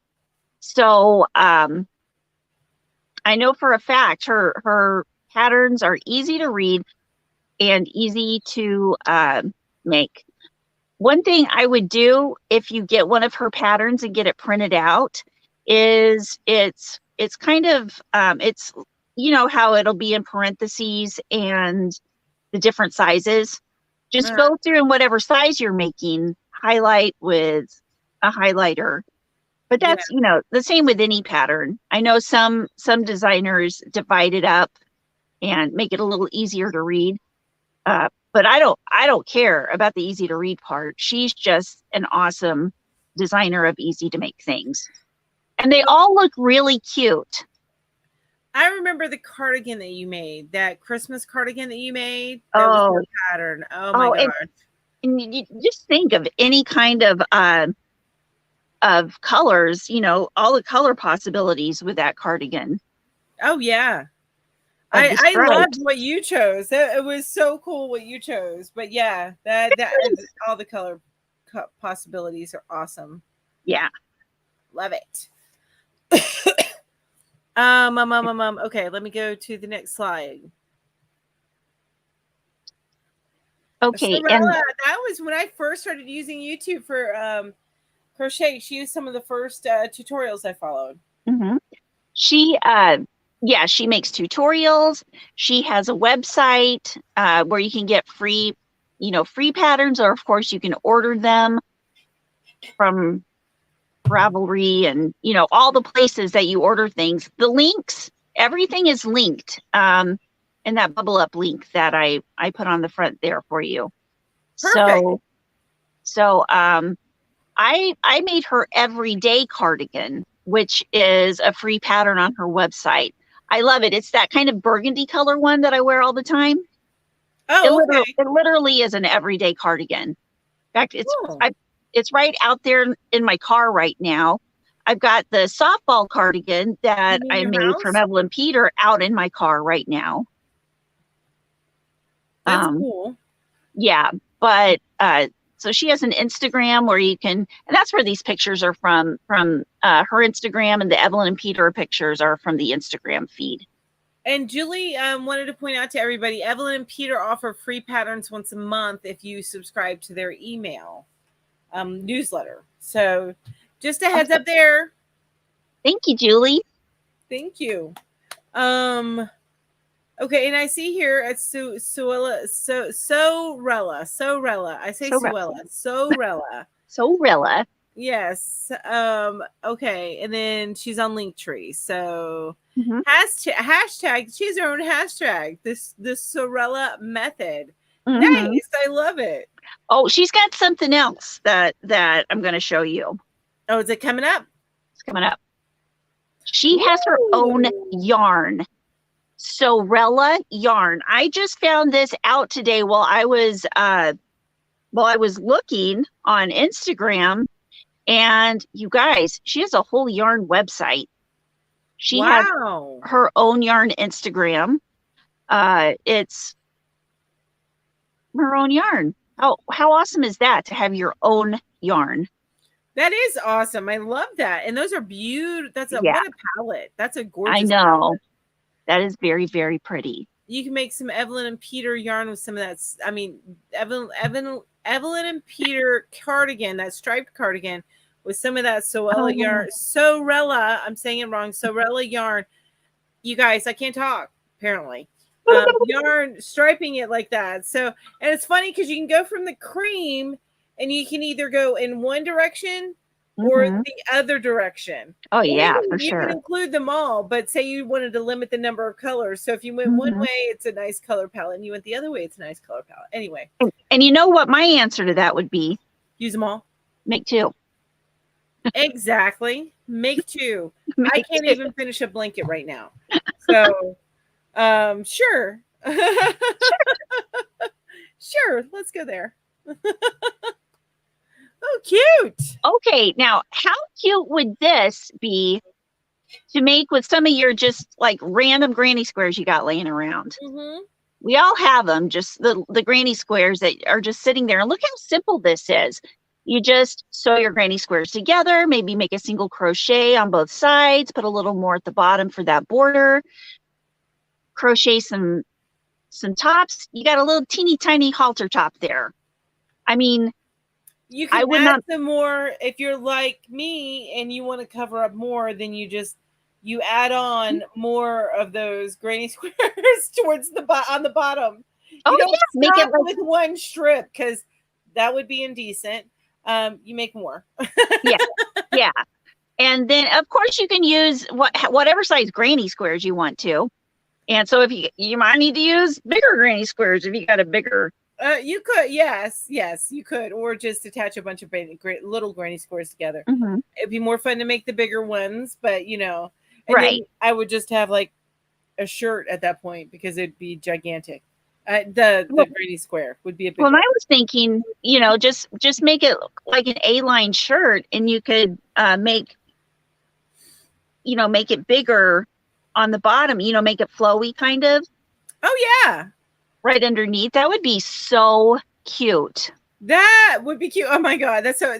So I know for a fact her patterns are easy to read and easy to make. One thing I would do if you get one of her patterns and get it printed out is it's kind of it's, you know, how it'll be in parentheses and the different sizes. Just go through and whatever size you're making, highlight with a highlighter. But that's, you know, the same with any pattern. I know some designers divide it up and make it a little easier to read. But I don't care about the easy to read part. She's just an awesome designer of easy to make things. And they all look really cute. I remember the cardigan that you made, that Christmas cardigan that you made. That was your pattern. Oh my gosh. And you just think of any kind of colors, you know, all the color possibilities with that cardigan. Oh yeah. I loved what you chose. It was so cool what you chose. But yeah, that all the color possibilities are awesome. Yeah. Love it. Okay, let me go to the next slide. Okay, so, and that was when I first started using YouTube for crochet. She used some of the first tutorials I followed. She she makes tutorials. She has a website where you can get free patterns, or of course you can order them from Ravelry and, you know, all the places that you order things. The links, everything is linked in that bubble up link that I put on the front there for you. Perfect. So I made her everyday cardigan, which is a free pattern on her website. I love it. It's that kind of burgundy color one that I wear all the time. It literally is an everyday cardigan. In fact, it's right out there in my car right now. I've got the softball cardigan that I made from Evelyn Peter out in my car right now. That's cool. Yeah, but so she has an Instagram where you can, and that's where these pictures are from her Instagram, and the Evelyn and Peter pictures are from the Instagram feed. And Julie wanted to point out to everybody, Evelyn and Peter offer free patterns once a month if you subscribe to their email newsletter. So just a heads up there. Thank you, Julie. Thank you. Okay, and I see here at Sorella. I say Sorella. Sorella. Yes. Okay, and then she's on Linktree. So hashtag. She's her own hashtag. This Sorella method. Nice. I love it. Oh, she's got something else that I'm going to show you. Oh, is it coming up? It's coming up. She has her own yarn. Sorella yarn. I just found this out today while I was looking on Instagram, And you guys, she has a whole yarn website. She has Wow. her own yarn Instagram. It's her own yarn. How awesome is that to have your own yarn? That is awesome. I love that. And those are beautiful. That's Yeah. what a palette. That's a gorgeous I know. palette. That is very, very pretty. You can make some Evelyn and Peter yarn with some of that. I mean, Evelyn and Peter cardigan, that striped cardigan with some of that Sorella yarn. Sorella, I'm saying it wrong. Sorella yarn. You guys, I can't talk, apparently. Yarn, striping it like that. So, and it's funny because you can go from the cream and you can either go in one direction or the other direction. Oh, yeah, for you sure. can include them all, but say you wanted to limit the number of colors. So if you went one way, it's a nice color palette, and you went the other way, it's a nice color palette. Anyway. And you know what my answer to that would be? Use them all. Make two. Exactly. Make two. I can't even finish a blanket right now. So, sure. Sure. Let's go there. Oh, cute. Okay, now how cute would this be to make with some of your just like random granny squares you got laying around? We all have them, just the granny squares that are just sitting there. And look how simple this is. You just sew your granny squares together, maybe make a single crochet on both sides, put a little more at the bottom for that border, crochet some tops. You got a little teeny tiny halter top there. I mean, you can add some more if you're like me and you want to cover up more. Then you add on more of those granny squares towards on the bottom. You don't make it with one strip because that would be indecent. You make more. yeah. And then of course you can use whatever size granny squares you want to. And so if you might need to use bigger granny squares if you got a bigger. You could, yes, you could, or just attach a bunch of little granny squares together. It'd be more fun to make the bigger ones, but right. I would just have like a shirt at that point because it'd be gigantic. The granny square would be a big. Well, I was thinking, just make it like an A-line shirt, and you could make it bigger on the bottom. Make it flowy, kind of. Oh yeah. Right underneath. That would be so cute. That would be cute. Oh my God. That's so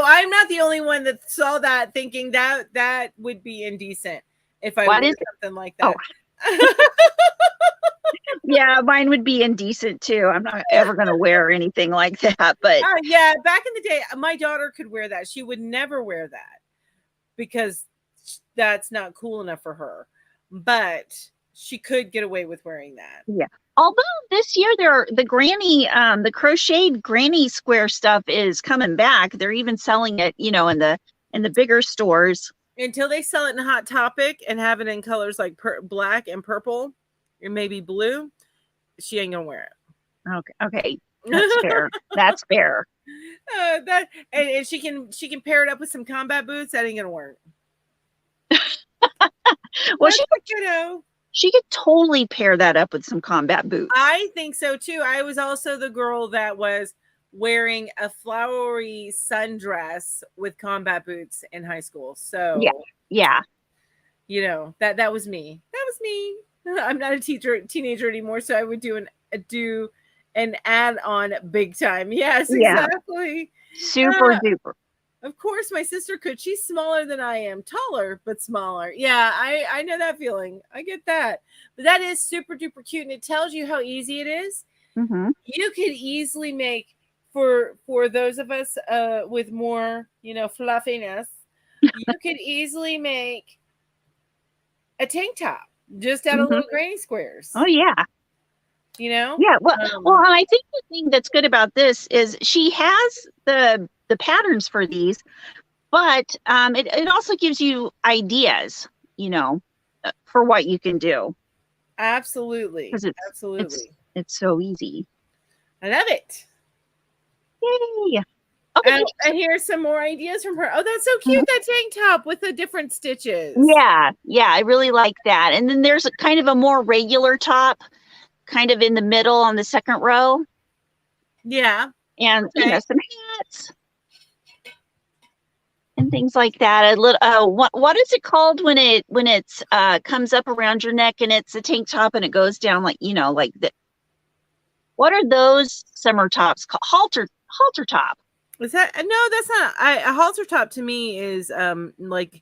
I'm not the only one that saw that thinking that would be indecent if I wore something like that. Oh. Yeah, mine would be indecent too. I'm not ever going to wear anything like that, but yeah, back in the day, my daughter could wear that. She would never wear that because that's not cool enough for her, but she could get away with wearing that. Yeah. Although this year the crocheted granny square stuff is coming back. They're even selling it, in the bigger stores. Until they sell it in Hot Topic and have it in colors like black and purple, or maybe blue, she ain't gonna wear it. Okay, that's fair. That's fair. And she can pair it up with some combat boots. That ain't gonna work. Well, she could totally pair that up with some combat boots. I think so too. I was also the girl that was wearing a flowery sundress with combat boots in high school. So yeah. That was me. That was me. I'm not a teenager anymore, so I would do an add-on big time. Yes, exactly. Super duper. Of course, my sister could. She's smaller than I am, taller but smaller. Yeah, I know that feeling. I get that. But that is super duper cute, and it tells you how easy it is. You could easily make for those of us with more, fluffiness. You could easily make a tank top just out of little granny squares. Oh yeah. Yeah. Well, and I think the thing that's good about this is she has the patterns for these, but it also gives you ideas, for what you can do. Absolutely. Absolutely. It's so easy. I love it. Yay. Okay. And here's some more ideas from her. Oh, that's so cute, that tank top with the different stitches. Yeah, I really like that. And then there's a kind of a more regular top, kind of in the middle on the second row. Yeah. And some hats. and things like that. A little, what is it called when it's comes up around your neck and it's a tank top and it goes down like, you know, like the, what are those summer tops called? Halter top. Is that no? That's not. A halter top to me is like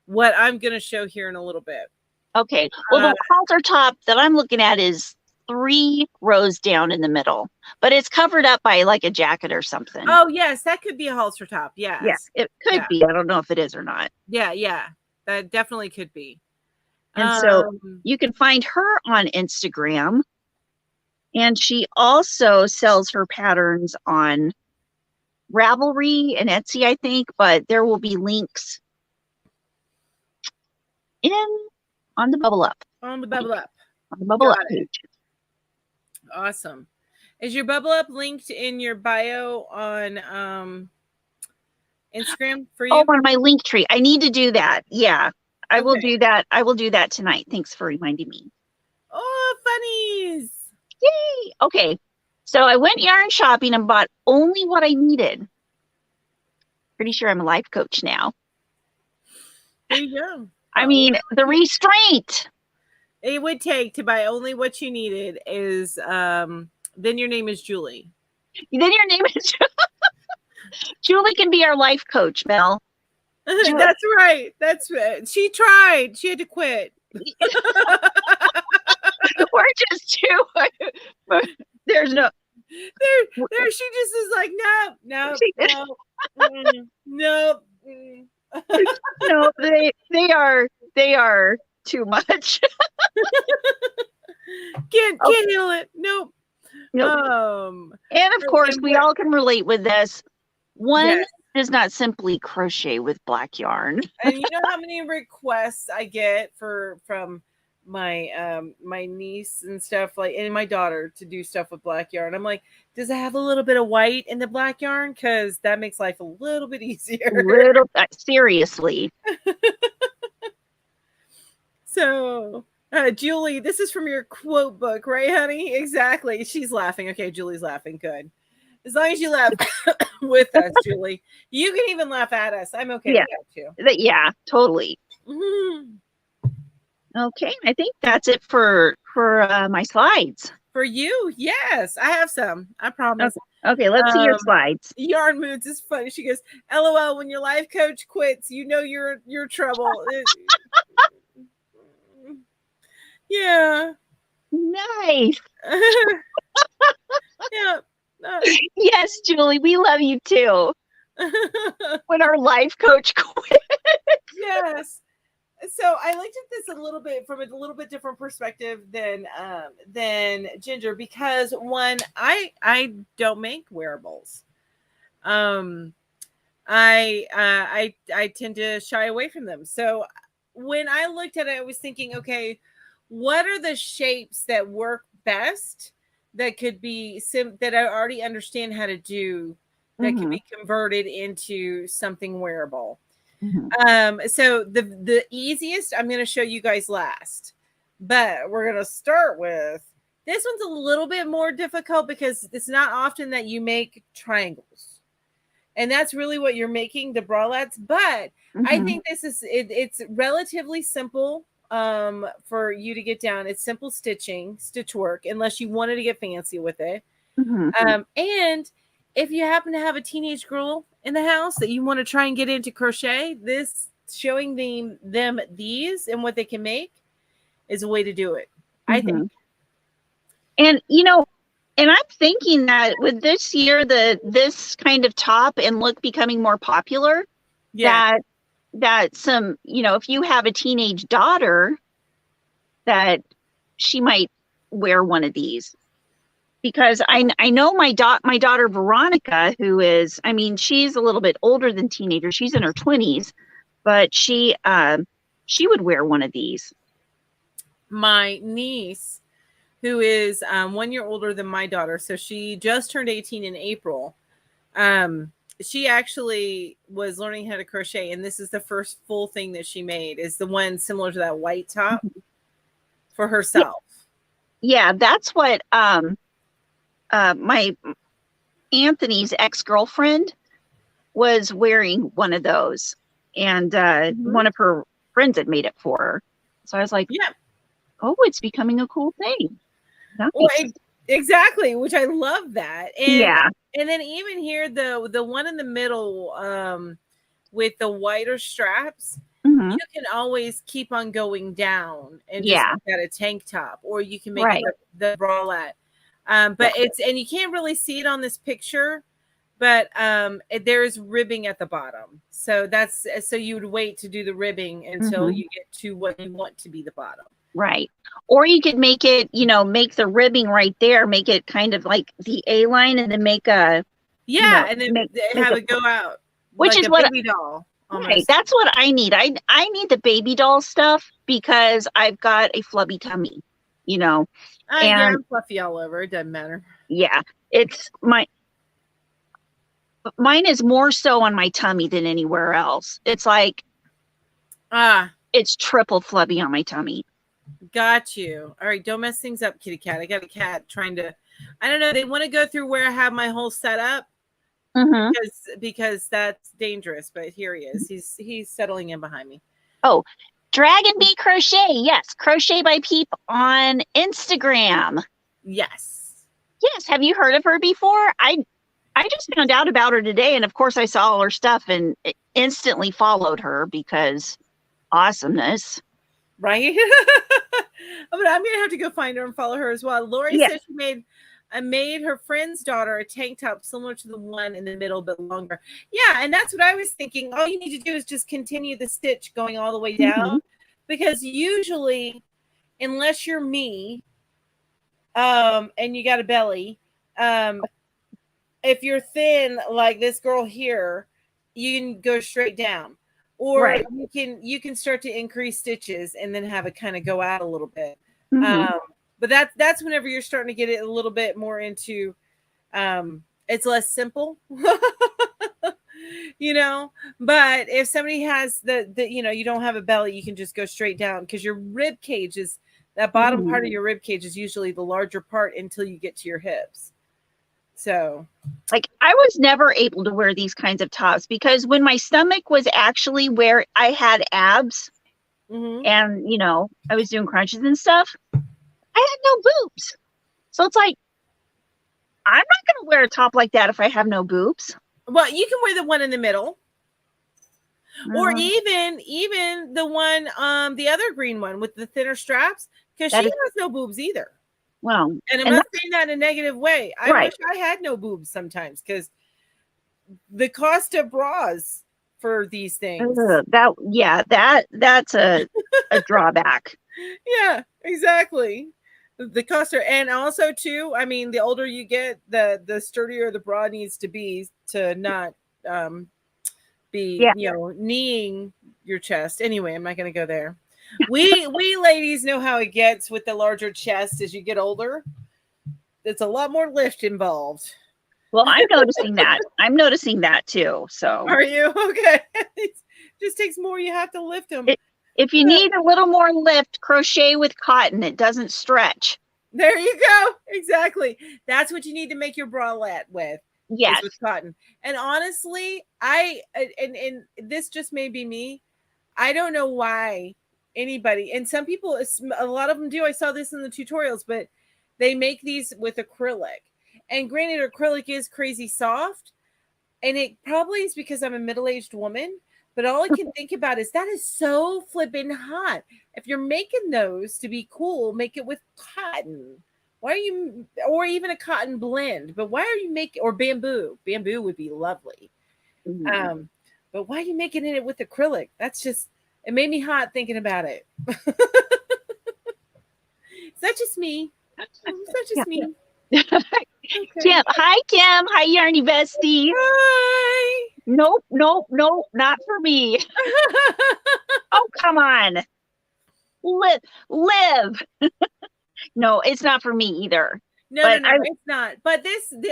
what I'm gonna show here in a little bit. Okay. Well, the halter top that I'm looking at is 3 rows down in the middle, but it's covered up by like a jacket or something. Oh yes, that could be a halter top. Yes. Yeah, it could be. I don't know if it is or not. Yeah, that definitely could be. And so you can find her on Instagram, and she also sells her patterns on Ravelry and Etsy, I think, but there will be links on the Bubble Up. On the Bubble Up. On the Bubble Up page. Awesome. Is your Bubble Up linked in your bio on Instagram for you? Oh, on my link tree. I need to do that. Yeah. I will do that. I will do that tonight. Thanks for reminding me. Oh, funnies. Yay. Okay. So I went yarn shopping and bought only what I needed. Pretty sure I'm a life coach now. There you go. I mean, the restraint it would take to buy only what you needed is then your name is Julie. Then your name is Julie can be our life coach, Mel. That's right. That's right. She tried. She had to quit. We're just too. There's no. There. She just is like no. No. They are too much. Can't handle it. Nope. And of course, we all can relate with this. One does not simply crochet with black yarn. And you know how many requests I get from my my niece and stuff, like, and my daughter to do stuff with black yarn. I'm like, does it have a little bit of white in the black yarn? Because that makes life a little bit easier. Seriously. So Julie, this is from your quote book, right, honey? Exactly. She's laughing. Okay, Julie's laughing. Good. As long as you laugh with us, Julie. You can even laugh at us. I'm okay with that too. Yeah, totally. Mm-hmm. Okay, I think that's it for my slides. For you, yes, I have some. I promise. Okay, let's see your slides. Yarn Moods is funny. She goes, "LOL, when your life coach quits, you know you're trouble." Yeah. Nice. Yeah. Yes, Julie, we love you too. When our life coach quit. Yes. So I looked at this a little bit from a little bit different perspective than Ginger, because one, I don't make wearables. I tend to shy away from them. So when I looked at it, I was thinking, okay, what are the shapes that work best that could be that I already understand how to do that can be converted into something wearable. So the easiest I'm going to show you guys last, but we're going to start with this one's a little bit more difficult because it's not often that you make triangles, and that's really what you're making, the bralettes. But I think this is it's relatively simple for you to get down. It's simple stitch work, unless you wanted to get fancy with it. And if you happen to have a teenage girl in the house that you want to try and get into crochet, this showing them these and what they can make is a way to do it, I think. And and I'm thinking that with this year, this kind of top and look becoming more popular, that some, if you have a teenage daughter, that she might wear one of these. Because I know my daughter Veronica, who is, she's a little bit older than teenager. She's in her 20s, but she would wear one of these. My niece, who is 1 year older than my daughter, so she just turned 18 in April. She actually was learning how to crochet, and this is the first full thing that she made, is the one similar to that white top for herself. Yeah, that's what my Anthony's ex-girlfriend, was wearing one of those, and one of her friends had made it for her. So I was like, Yeah. oh, it's becoming a cool thing. Nice. Well, exactly, which I love that. And Yeah. And then even here, the one in the middle, with the wider straps, Mhm. you can always keep on going down and just Yeah. make that a tank top, or you can make Right. it the bralette. But it's, and you can't really see it on this picture, but there is ribbing at the bottom. So that's, so you would wait to do the ribbing until you get to what you want to be the bottom. Right. Or you could make it, you know, make the ribbing right there, make it kind of like the A line, and then make a, yeah, and then have it go out, which like is a what baby doll. Almost. Right, that's what I need. I need the baby doll stuff because I've got a flubby tummy, you know. Yeah, I'm fluffy all over. It doesn't matter. Yeah, it's mine is more so on my tummy than anywhere else. It's like it's triple flubby on my tummy. Got you. All right, don't mess things up, kitty cat. I got a cat trying to, I don't know, they want to go through where I have my whole setup. Because that's dangerous, but here he is. He's settling in behind me. Oh, Dragon Bee Crochet. Yes, Crochet by Peep on Instagram. Yes. Have you heard of her before? I just found out about her today, and of course I saw all her stuff and instantly followed her because awesomeness. Right? But I'm gonna have to go find her and follow her as well. Lori said she made her friend's daughter a tank top similar to the one in the middle, but longer. Yeah, and that's what I was thinking. All you need to do is just continue the stitch going all the way down, because usually, unless you're me, and you got a belly, if you're thin like this girl here, you can go straight down, or you can start to increase stitches and then have it kind of go out a little bit. But that's whenever you're starting to get it a little bit more into, it's less simple, you know. But if somebody has the you know, you don't have a belly, you can just go straight down, because your rib cage is, that bottom part of your rib cage is usually the larger part until you get to your hips. So, like, I was never able to wear these kinds of tops because when my stomach was actually where I had abs, and, you know, I was doing crunches and stuff, I had no boobs. So it's like, I'm not going to wear a top like that if I have no boobs. Well, you can wear the one in the middle, or even the one, the other green one with the thinner straps, because she has no boobs either. Well, and I'm not saying that in a negative way. I wish I had no boobs sometimes, because the cost of bras for these things. That's a drawback. Yeah, exactly. The cost are, and also too, I mean, the older you get, the sturdier the bra needs to be to not be you know, kneeing your chest. Anyway, I'm not going to go there. We ladies know how it gets with the larger chest as you get older. There's a lot more lift involved. Well, I'm noticing that. I'm noticing that too. So are you? Okay. It just takes more. You have to lift them. If you need a little more lift, crochet with cotton. It doesn't stretch. There you go. Exactly. That's what you need to make your bralette with. Yes. With cotton. And honestly, and this just may be me, I don't know why anybody, and some people, a lot of them do, I saw this in the tutorials, but they make these with acrylic. And granted, acrylic is crazy soft, and it probably is because I'm a middle-aged woman, but all I can think about is that is so flippin' hot. If you're making those to be cool, make it with cotton. Why are you, or even a cotton blend, but why are you making, or bamboo? Bamboo would be lovely. But why are you making it with acrylic? That's just, it made me hot thinking about it. Is that just me? Is that just me? Okay. Kim, hi Kim, hi Yarny bestie. Hi. Nope, not for me. Oh, come on. Live. No, it's not for me either. No, it's not. But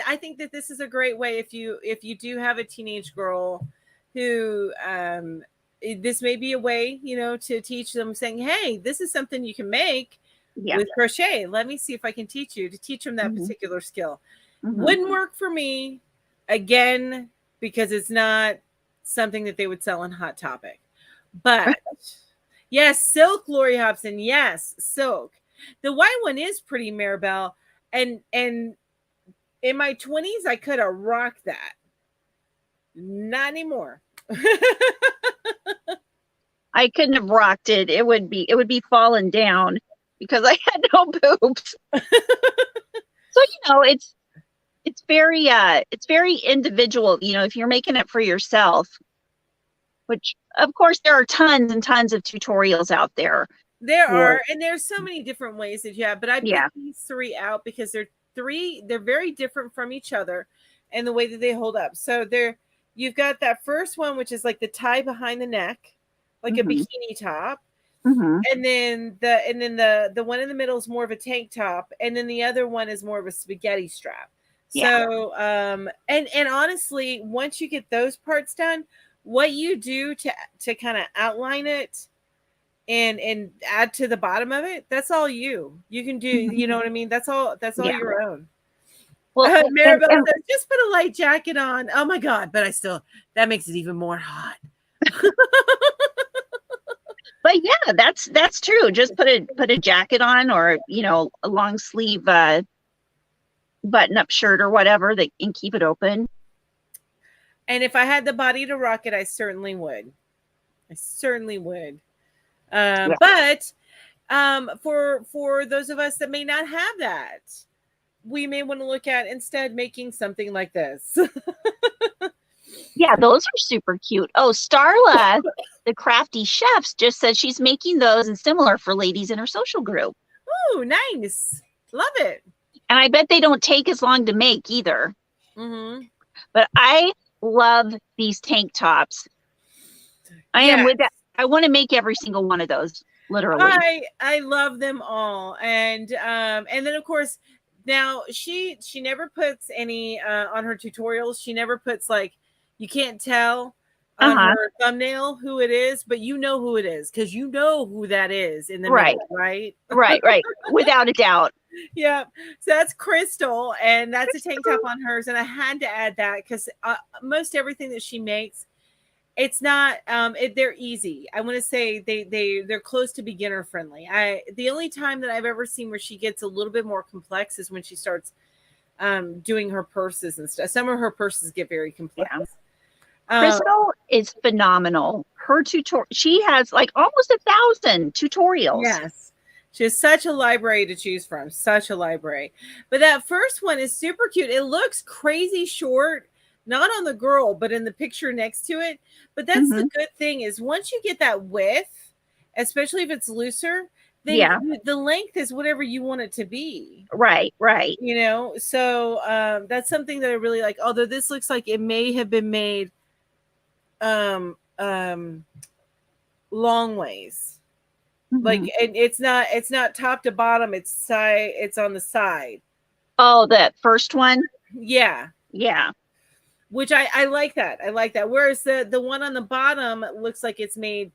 I think that this is a great way if you do have a teenage girl who, this may be a way, you know, to teach them, saying, hey, this is something you can make with crochet. Let me see if I can teach them that particular skill. Wouldn't work for me. Again, because it's not something that they would sell on Hot Topic. But yes, silk, Lori Hobson. Yes, silk. The white one is pretty, Maribel. And in my 20s, I could have rocked that. Not anymore. I couldn't have rocked it. It would be falling down because I had no boobs. So, it's very individual, if you're making it for yourself, which of course there are tons and tons of tutorials out there. There are, and there's so many different ways that you have, but I picked these 3 out because they're very different from each other and the way that they hold up. So you've got that first one, which is like the tie behind the neck, like a bikini top. And then the one in the middle is more of a tank top, and then the other one is more of a spaghetti strap. So and honestly, once you get those parts done, what you do to kind of outline it and add to the bottom of it, that's all you can do. You know what I mean? That's all your own. Well, Maribel says, just put a light jacket on. Oh my God, but that makes it even more hot. But yeah, that's true. Just put a jacket on, or a long sleeve button up shirt or whatever and keep it open. And if I had the body to rock it, I certainly would. But for those of us that may not have that, we may want to look at instead making something like this. Yeah, those are super cute. Oh, Starla, the crafty chefs, just said she's making those and similar for ladies in her social group. Oh, nice. Love it. And I bet they don't take as long to make either. But I love these tank tops. I am with that. I want to make every single one of those, literally. I love them all. And then of course, now she never puts any on her tutorials. She never puts, like, you can't tell on her thumbnail who it is, but you know who it is because you know who that is in the middle, right? Right. Without a doubt. Yeah. So that's Crystal, and that's a tank top on hers. And I had to add that because most everything that she makes, it's not they're easy. I want to say they're close to beginner friendly. The only time that I've ever seen where she gets a little bit more complex is when she starts doing her purses and stuff. Some of her purses get very complex. Crystal is phenomenal. Her she has like almost 1,000 tutorials. Yes. She has such a library to choose from, such a library. But that first one is super cute. It looks crazy short, not on the girl, but in the picture next to it. But that's the good thing is once you get that width, especially if it's looser, then the length is whatever you want it to be. Right. So that's something that I really like. Although this looks like it may have been made long ways. Like it's not top to bottom, it's on the side. Oh, that first one? Yeah. Which I like that. Whereas the one on the bottom looks like it's made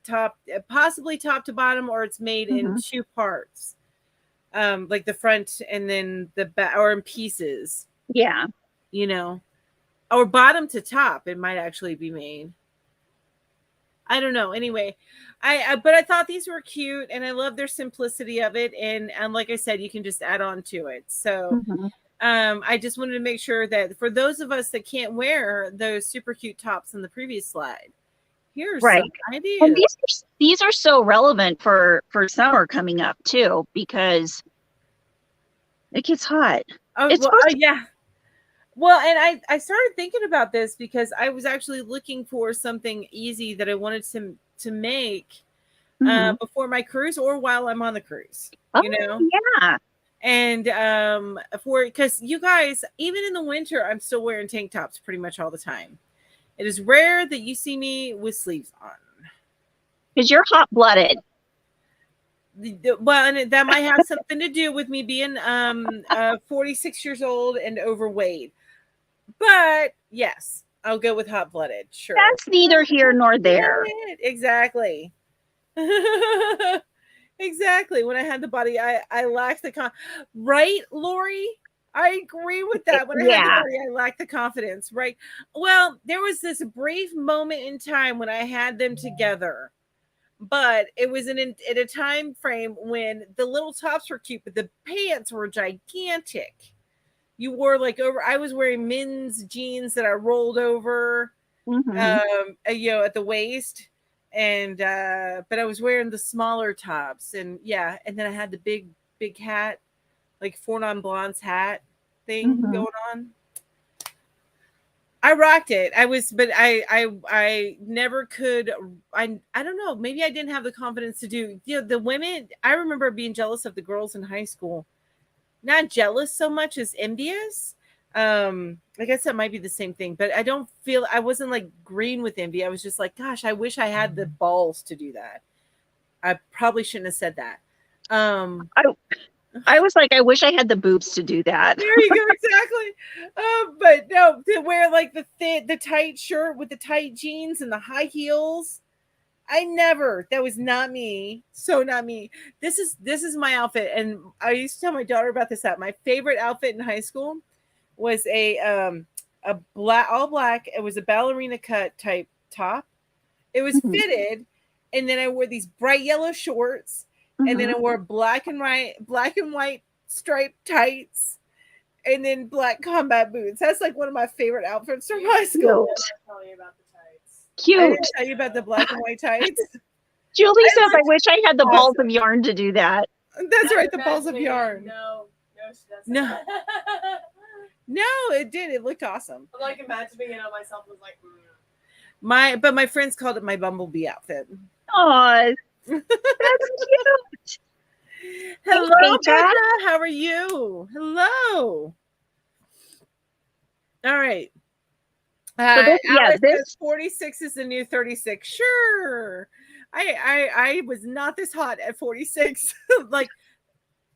possibly top to bottom, or it's made in 2 parts. Like the front and then the back, or in pieces. Yeah. Or bottom to top, it might actually be made. I don't know. Anyway, but I thought these were cute, and I love their simplicity of it. And like I said, you can just add on to it. So I just wanted to make sure that for those of us that can't wear those super cute tops in the previous slide, here's some ideas. And these are so relevant for summer coming up too, because it gets hot. Yeah. Well, and I started thinking about this because I was actually looking for something easy that I wanted to make before my cruise or while I'm on the cruise. Yeah. And because you guys, even in the winter, I'm still wearing tank tops pretty much all the time. It is rare that you see me with sleeves on. Because you're hot-blooded. Well, and that might have something to do with me being 46 years old and overweight. But yes, I'll go with hot-blooded. Sure. That's neither here nor there. Exactly. Exactly. When I had the body, I lacked the right, Lori? I agree with that. When I had the body, I lacked the confidence, right? Well, there was this brief moment in time when I had them together, but it was in a time frame when the little tops were cute, but the pants were gigantic. You wore like over. I was wearing men's jeans that I rolled over, at the waist, and but I was wearing the smaller tops, and and then I had the big hat, like Four Non Blondes hat thing going on. I rocked it. But I never could. I don't know. Maybe I didn't have the confidence to do. The women. I remember being jealous of the girls in high school. Not jealous so much as envious. I guess that might be the same thing, but I wasn't like green with envy. I was just like, gosh, I wish I had the balls to do that. I probably shouldn't have said that. I was like, I wish I had the boobs to do that. There you go, exactly. But no, to wear like the tight shirt with the tight jeans and the high heels. That was not me. So not me. This is my outfit. And I used to tell my daughter about this. My favorite outfit in high school was a all black. It was a ballerina cut type top. It was fitted. And then I wore these bright yellow shorts. And then I wore black and white striped tights. And then black combat boots. That's like one of my favorite outfits from high school. Tell you about the tights. Cute. I didn't tell you about the black and white tights. Julie says, I wish I had the balls of yarn to do that. That's right, the balls of yarn. No, she doesn't. No. No, it did. It looked awesome. I'm like imagining it on myself. I was like, But my friends called it my bumblebee outfit. Oh, that's cute. Hello, Becca. How are you? Hello. All right. This 46 is the new 36. Sure. I was not this hot at 46, like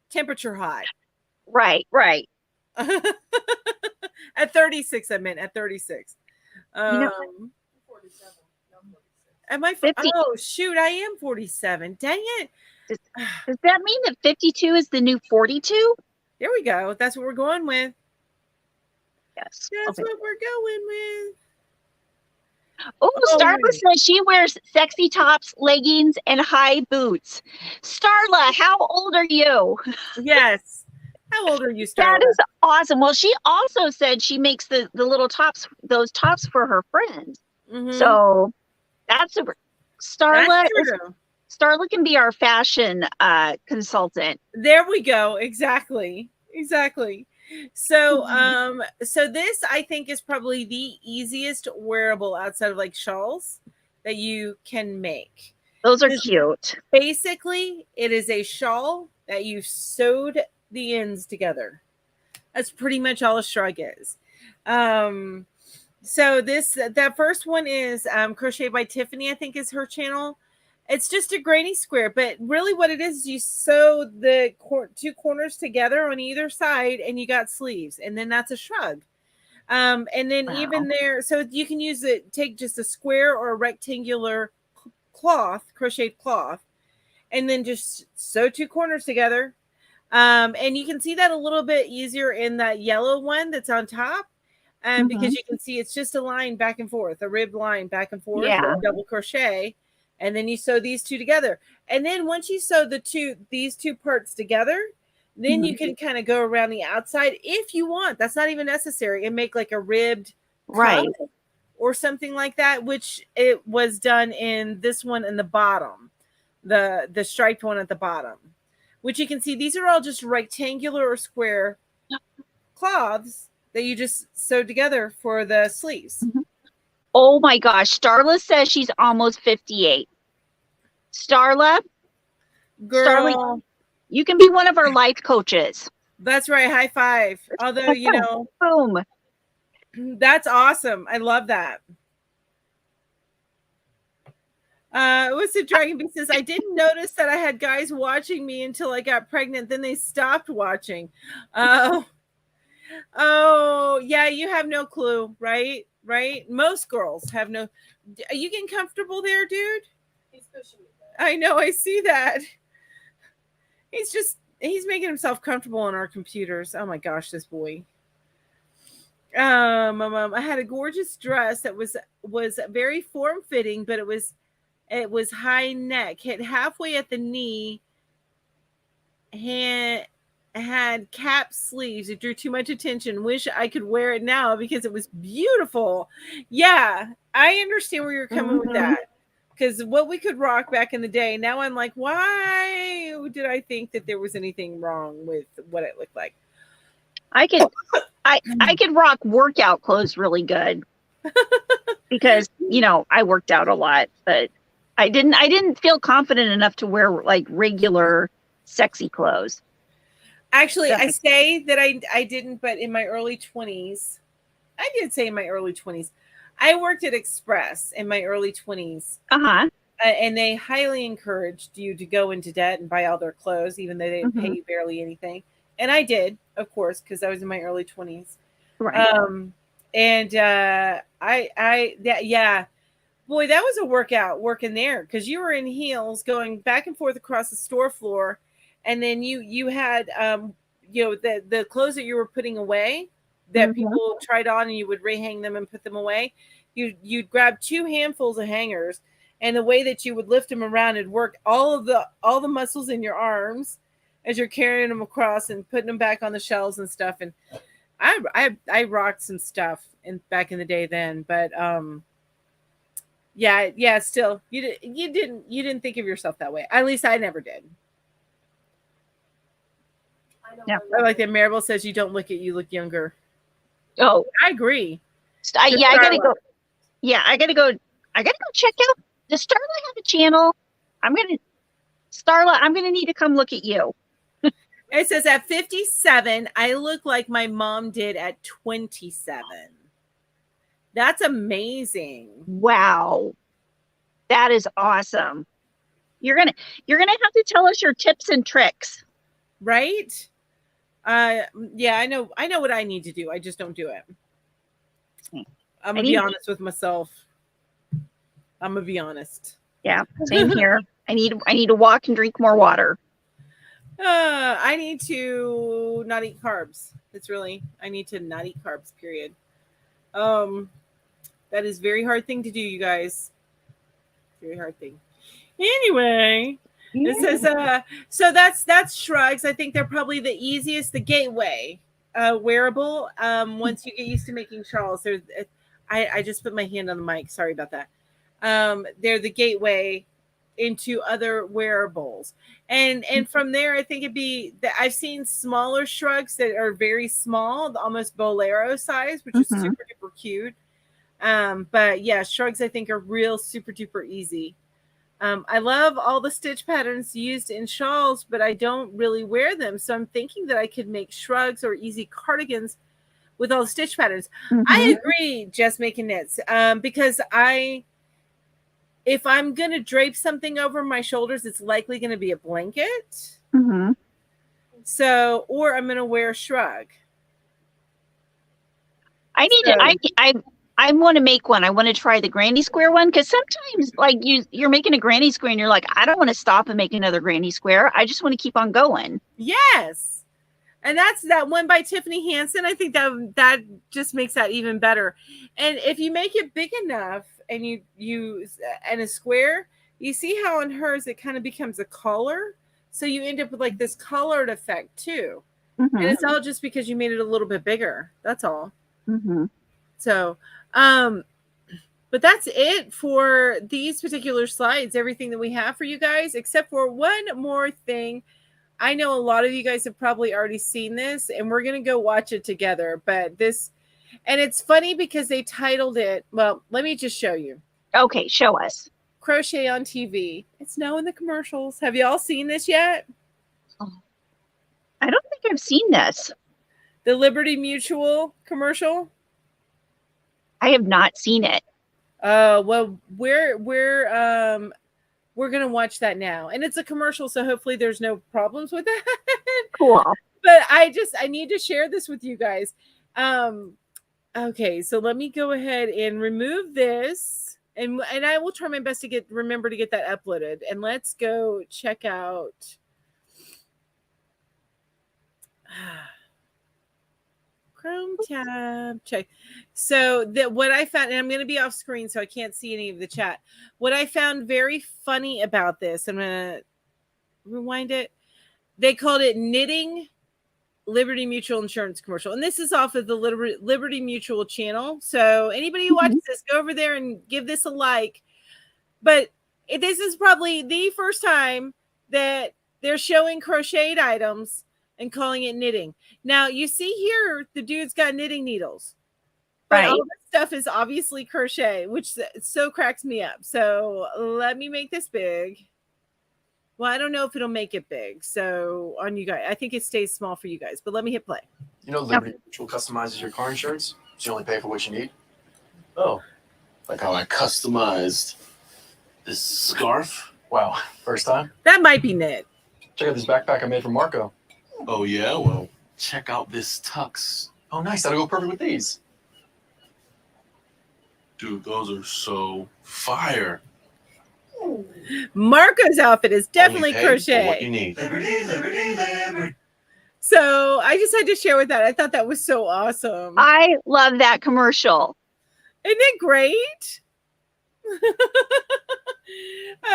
temperature hot. Right. At 36, I meant at 36. 47. Am I 50? Oh shoot, I am 47. Dang it. Does that mean that 52 is the new 42? There we go. That's what we're going with. Yes. That's what we're going with. Oh, Starla says she wears sexy tops, leggings, and high boots. Starla, how old are you? Yes. How old are you, Starla? That is awesome. Well, she also said she makes the little tops, those tops for her friends. So that's super. Starla can be our fashion consultant. There we go. Exactly. So so this I think is probably the easiest wearable outside of like shawls that you can make. Those are cute. Basically, it is a shawl that you sewed the ends together. That's pretty much all a shrug is. So that first one is Crochet by Tiffany, I think is her channel. It's just a granny square, but really what it is you sew the two corners together on either side and you got sleeves, and then that's a shrug. And then even there, so you can take just a square or a rectangular cloth, crocheted cloth, and then just sew two corners together. And you can see that a little bit easier in that yellow one that's on top. Because you can see it's just a line back and forth, a ribbed line back and forth, double crochet. And then you sew these two together. And then once you sew these two parts together, then you can kind of go around the outside if you want. That's not even necessary. And make like a ribbed cup or something like that, which it was done in this one in the bottom, the striped one at the bottom, which you can see these are all just rectangular or square cloths that you just sewed together for the sleeves. Oh my gosh. Starla says she's almost 58. Starla, you can be one of our life coaches. That's right. High five. Although, boom. That's awesome. I love that. What's the Dragon Bee says? I didn't notice that I had guys watching me until I got pregnant. Then they stopped watching. Oh, yeah. You have no clue, right? Right? Most girls have no. Are you getting comfortable there, dude? He's pushing me back. I know. I see that. He's just He's making himself comfortable on our computers. Oh my gosh, this boy. I had a gorgeous dress that was very form fitting, but it was high neck, hit halfway at the knee, had cap sleeves. It drew too much attention. Wish I could wear it now because it was beautiful. Yeah, I understand where you're coming with that. Because what we could rock back in the day, now I'm like, why did I think that there was anything wrong with what it looked like? I could rock workout clothes really good because, you know, I worked out a lot, but I didn't feel confident enough to wear like regular sexy clothes. Actually, I say that I didn't, but in my early 20s, I did say in my early 20s, I worked at Express in my early 20s. And they highly encouraged you to go into debt and buy all their clothes, even though they didn't pay you barely anything. And I did, of course, because I was in my early 20s. Right. Boy, that was a workout working there because you were in heels going back and forth across the store floor. And then you had, the clothes that you were putting away that people tried on, and you would rehang them and put them away. You'd grab 2 handfuls of hangers, and the way that you would lift them around and work all the muscles in your arms as you're carrying them across and putting them back on the shelves and stuff. And I rocked some stuff back in the day then, but still you didn't think of yourself that way. At least I never did. Yeah, I like that Maribel says you don't look you look younger. Oh, I agree. I gotta go. Yeah, I gotta go check out. Does Starla have a channel? I'm gonna need to come look at you. It says at 57, I look like my mom did at 27. That's amazing. Wow. That is awesome. You're gonna have to tell us your tips and tricks. Right? Yeah, I know what I need to do. I just don't do it. I'm gonna be honest with myself. I'm gonna be honest. Yeah, same here. I need to walk and drink more water. I need to not eat carbs. I need to not eat carbs, period. That is a very hard thing to do, you guys. Very hard thing. Anyway, it says, so that's shrugs. I think they're probably the easiest, the gateway wearable. Once you get used to making shawls, I just put my hand on the mic. Sorry about that. They're the gateway into other wearables, and from there I think it'd be that I've seen smaller shrugs that are very small, almost bolero size, which is super duper cute. But yeah, shrugs I think are real super duper easy. I love all the stitch patterns used in shawls, but I don't really wear them, so I'm thinking that I could make shrugs or easy cardigans with all the stitch patterns. I agree, Jess Making Knits, because if I'm going to drape something over my shoulders, it's likely going to be a blanket. So, or I'm going to wear a shrug. I want to make one. I want to try the granny square one, because sometimes like you're making a granny square and you're like, I don't want to stop and make another granny square. I just want to keep on going. Yes. And that's that one by Tiffany Hansen. I think that just makes that even better. And if you make it big enough and you use and a square, you see how on hers it kind of becomes a collar. So you end up with like this colored effect too. And it's all just because you made it a little bit bigger. That's all. So, but that's it for these particular slides. Everything that we have for you guys, except for one more thing. I know a lot of you guys have probably already seen this, and we're going to go watch it together. But and it's funny because they titled it, well, let me just show you. Okay, show us. Crochet on TV. It's now in the commercials. Have you all seen this yet? Oh, I don't think I've seen this. The Liberty Mutual commercial? I have not seen it. Well, we're going to watch that now. And it's a commercial, so hopefully there's no problems with that. Cool. But I need to share this with you guys. Okay, so let me go ahead and remove this. And I will try my best to remember to get that uploaded. And let's go check out. Chrome tab, check. So that what I found, and I'm going to be off screen so I can't see any of the chat. What I found very funny about this, I'm going to rewind it. They called it knitting Liberty Mutual insurance commercial. And this is off of the Liberty Mutual channel. So anybody who watches this, go over there and give this a like. But this is probably the first time that they're showing crocheted items and calling it knitting. Now, you see here, the dude's got knitting needles. But all this stuff is obviously crochet, which so cracks me up. So let me make this big. Well, I don't know if it'll make it big. So on you guys, I think it stays small for you guys. But let me hit play. You know, Liberty Mutual customizes your car insurance, so you only pay for what you need. Oh, like how I customized this scarf? Wow, first time? That might be knit. Check out this backpack I made for Marco. Oh, yeah? Well, check out this tux. Oh, nice. That'll go perfect with these. Dude, those are so fire. Marco's outfit is definitely crochet. What you need. So I just had to share with that. I thought that was so awesome. I love that commercial. Isn't it great?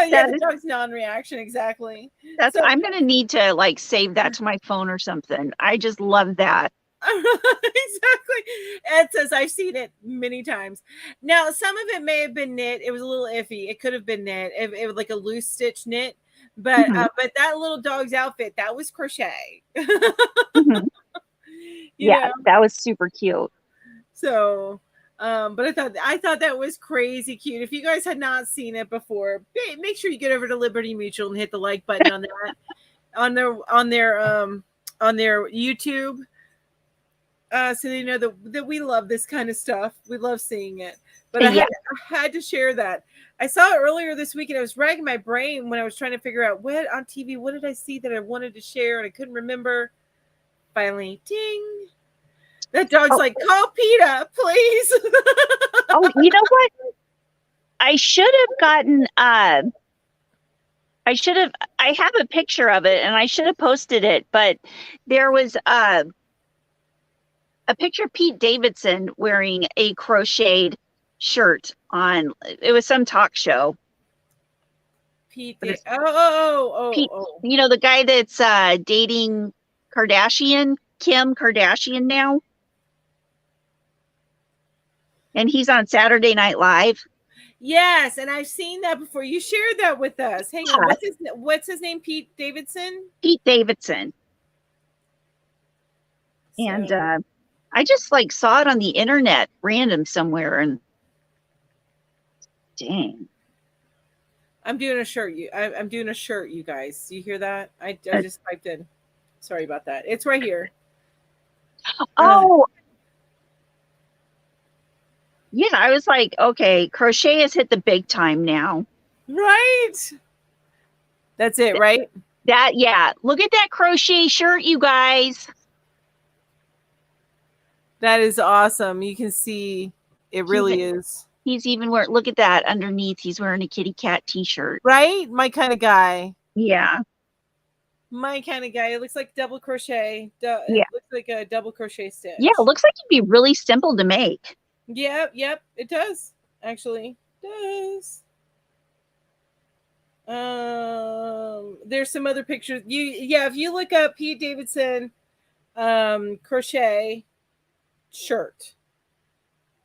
Yeah, the dog's non-reaction, exactly. I'm gonna need to like save that to my phone or something. I just love that. Exactly. Ed says I've seen it many times. Now, some of it may have been knit. It was a little iffy. It could have been knit. It was like a loose stitch knit. But but that little dog's outfit, that was crochet. Yeah, that was super cute. So but I thought that was crazy cute. If you guys had not seen it before, make sure you get over to Liberty Mutual and hit the like button on that on their YouTube. So they know that we love this kind of stuff. We love seeing it. But I had to share that. I saw it earlier this week and I was racking my brain when I was trying to figure out what on TV, what did I see that I wanted to share and I couldn't remember. Finally, ding. That dog's like, call PETA, please. Oh, you know what? I should have gotten I have a picture of it and I should have posted it, but there was a picture of Pete Davidson wearing a crocheted shirt on, it was some talk show. Pete, Pete, oh. You know, the guy that's dating Kim Kardashian now. And he's on Saturday Night Live. Yes, and I've seen that before. You shared that with us. Hang on, what's his name? Pete Davidson? Pete Davidson. So. And I just like saw it on the internet, random somewhere, and dang. I'm doing a shirt. I'm doing a shirt, you guys. Do you hear that? I just typed in. Sorry about that. It's right here. Oh. Yeah, I was like, okay, crochet has hit the big time now. Right. That's it, right? Look at that crochet shirt, you guys. That is awesome. You can see it really is. He's even wearing, look at that underneath. He's wearing a kitty cat t-shirt. Right? My kind of guy. Yeah. My kind of guy. It looks like double crochet. It looks like a double crochet stitch. Yeah, it looks like it'd be really simple to make. Yep, it does. Actually, it does. There's some other pictures. If you look up Pete Davidson crochet shirt.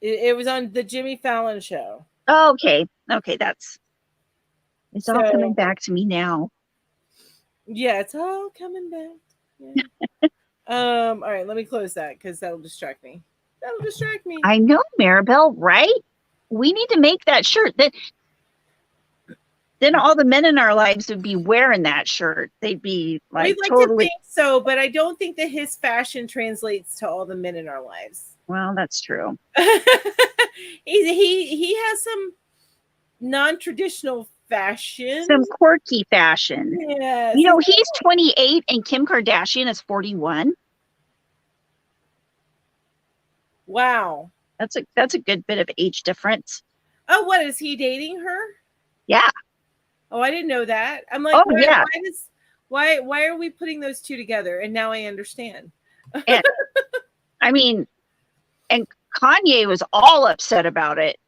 It was on the Jimmy Fallon show. Oh, okay. It's all coming back to me now. Yeah, it's all coming back. Yeah. All right, let me close that because that'll distract me. I know, Maribel, right? We need to make that shirt. Then all the men in our lives would be wearing that shirt. They'd be like, we'd like to think so, but I don't think that his fashion translates to all the men in our lives. Well, that's true. He has some non-traditional fashion, some quirky fashion. Yeah, you know, he's 28 and Kim Kardashian is 41. Wow, that's a good bit of age difference. Oh, what is he dating her? Yeah. Oh, I didn't know that. I'm like, why are we putting those two together? And now I understand. And I mean, and Kanye was all upset about it.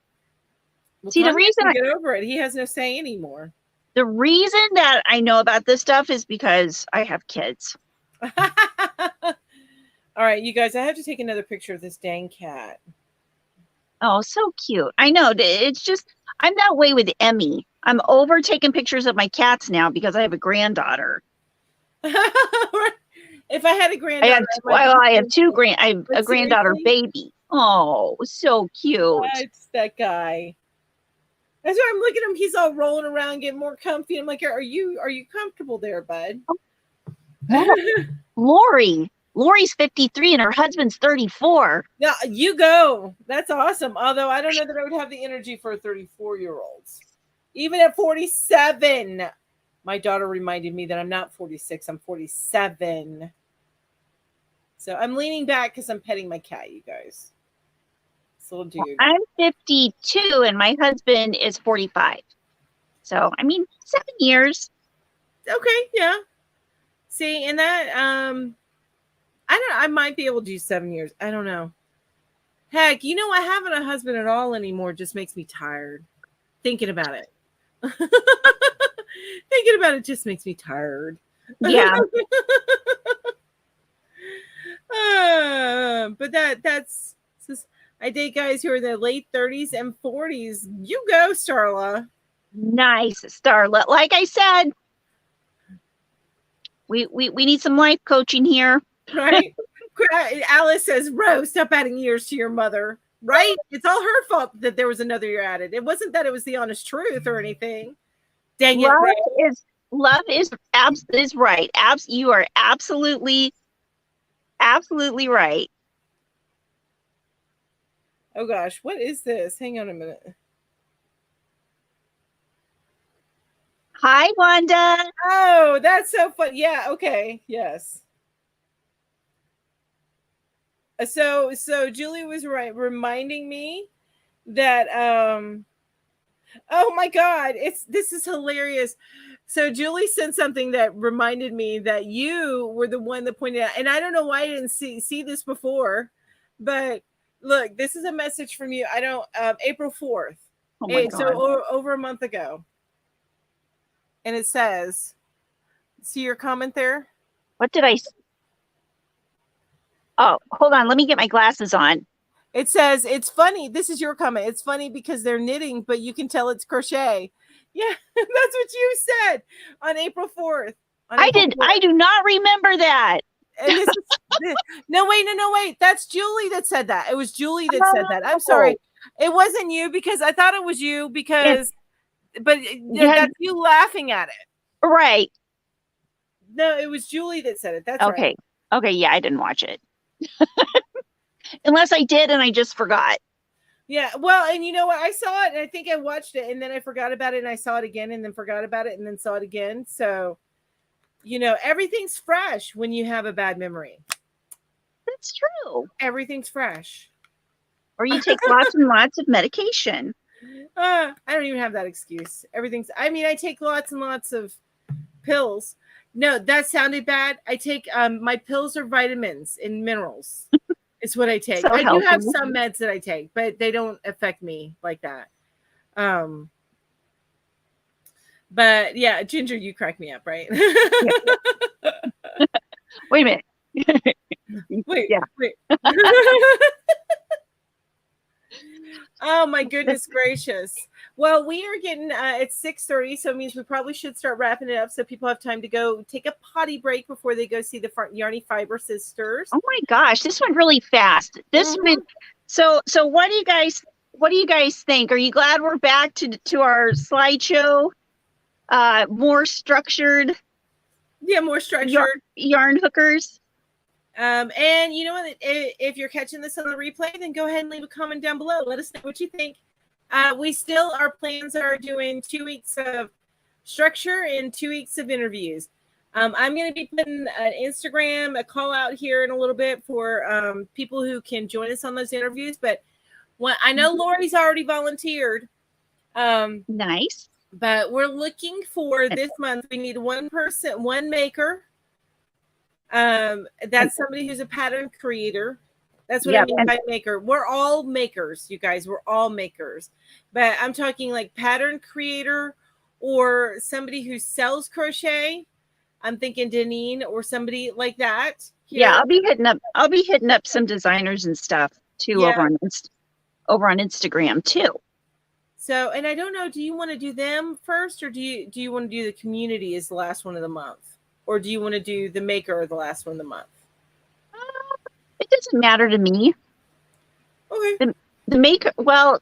Well, See, Kanye the reason can get over it. He has no say anymore. the reason that I know about this stuff is because I have kids. All right, you guys, I have to take another picture of this dang cat. Oh, so cute. I know. It's just, I'm that way with Emmy. I'm over taking pictures of my cats now because I have a granddaughter. If I had a granddaughter, I have a granddaughter baby. Oh, so cute. That's that guy. That's why I'm looking at him. He's all rolling around, getting more comfy. I'm like, are you comfortable there, bud? Lori's 53 and her husband's 34. Yeah, you go. That's awesome. Although I don't know that I would have the energy for a 34-year-old. Even at 47. My daughter reminded me that I'm not 46. I'm 47. So I'm leaning back because I'm petting my cat, you guys. This little dude. I'm 52 and my husband is 45. So, I mean, 7 years. Okay, yeah. See, and that, I might be able to do 7 years. I don't know. Heck, having a husband at all anymore just makes me tired. Thinking about it. Thinking about it just makes me tired. Yeah. But that's I date guys who are in their late 30s and 40s. You go, Starla. Nice, Starla. Like I said, we need some life coaching here. Right? Alice says, Rose, stop adding years to your mother. Right? It's all her fault that there was another year added. It wasn't that it was the honest truth or anything. Dang it. Love is right. You are absolutely right. Oh gosh, what is this? Hang on a minute. Hi, Wanda. Oh, that's so fun. Yeah, okay. Yes. So Julie was right, reminding me that oh my God, this is hilarious. So Julie sent something that reminded me that you were the one that pointed out, and I don't know why I didn't see this before, but look, this is a message from you. I don't April 4th. Oh my God. So over a month ago. And it says, see your comment there? What did I? Oh, hold on. Let me get my glasses on. It says, it's funny. This is your comment. It's funny because they're knitting, but you can tell it's crochet. Yeah, that's what you said on April 4th. I do not remember that. And this is, no, wait. That's Julie that said that. It was Julie that said that. I'm sorry. It wasn't you because I thought it was you because, but that's you laughing at it. Right. No, it was Julie that said it. That's okay. Right. Okay. Yeah, I didn't watch it. Unless I did and I just forgot. Yeah, well, and you know what? I saw it and I think I watched it and then I forgot about it and I saw it again and then forgot about it and then saw it again. So, everything's fresh when you have a bad memory. That's true. Everything's fresh. Or you take lots and lots of medication. I don't even have that excuse. I take lots and lots of pills. No, that sounded bad. I take, my pills are vitamins and minerals. It's what I take. So I healthy. do have some meds that I take, but they don't affect me like that. But yeah, Ginger, you crack me up, right? Wait a minute. Wait. Oh my goodness gracious. Well, we are getting it's 6:30, so it means we probably should start wrapping it up so people have time to go take a potty break before they go see the Yarny Fiber Sisters. Oh my gosh, this went really fast. So what do you guys think? Are you glad we're back to our slideshow? More structured. Yeah, more structured yarn hookers. And you know what? If you're catching this on the replay, then go ahead and leave a comment down below. Let us know what you think. Our plans are doing 2 weeks of structure and 2 weeks of interviews. I'm going to be putting an Instagram, a call out here in a little bit for people who can join us on those interviews. But I know Lori's already volunteered. Nice. But we're looking for this month. We need one person, one maker. That's somebody who's a pattern creator. That's what I Yep. mean by maker. We're all makers, you guys. We're all makers. But I'm talking like pattern creator or somebody who sells crochet. I'm thinking Deneen or somebody like that. Here. Yeah, I'll be hitting up some designers and stuff too over on Instagram too. So, and I don't know, do you want to do them first, or do you want to do the community as the last one of the month? Or do you want to do the maker the last one of the month? It doesn't matter to me. Okay. The maker, well,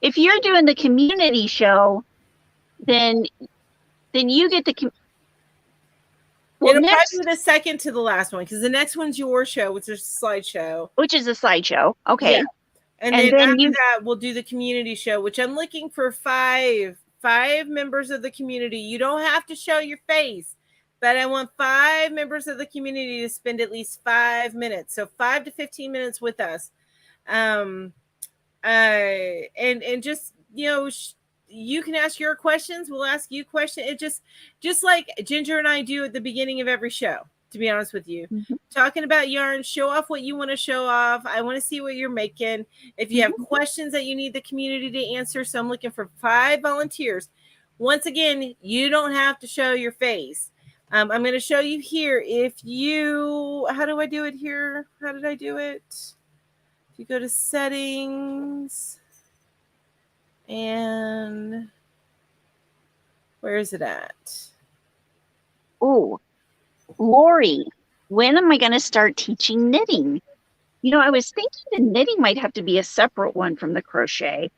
if you're doing the community show, then you get the It'll probably be the second to the last one, because the next one's your show, which is a slideshow. Which is a slideshow. Okay. Yeah. And then after that, we'll do the community show, which I'm looking for five members of the community. You don't have to show your face, but I want 5 members of the community to spend at least 5 minutes. So 5 to 15 minutes with us. And just, you can ask your questions. We'll ask you questions. It just like Ginger and I do at the beginning of every show, to be honest with you. Mm-hmm. Talking about yarn, show off what you want to show off. I want to see what you're making. If you have questions that you need the community to answer. So I'm looking for 5 volunteers. Once again, you don't have to show your face. I'm going to show you here. How do I do it here? How did I do it? If you go to settings, and where is it at? Oh, Lori, when am I going to start teaching knitting? I was thinking the knitting might have to be a separate one from the crochet.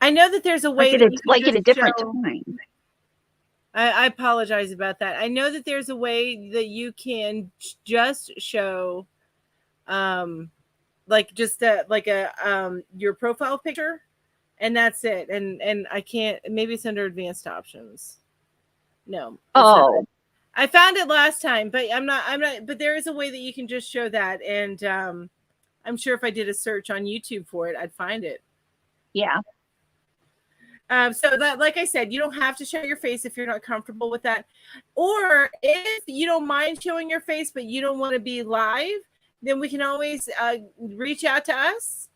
I know that there's a way at a different time. I apologize about that. I know that there's a way that you can just show, your profile picture, and that's it. And I can't. Maybe it's under advanced options. No. Oh. I found it last time, but I'm not. But there is a way that you can just show that, and I'm sure if I did a search on YouTube for it, I'd find it. Yeah. So that, like I said, you don't have to show your face if you're not comfortable with that. Or if you don't mind showing your face, but you don't want to be live, then we can always reach out to us,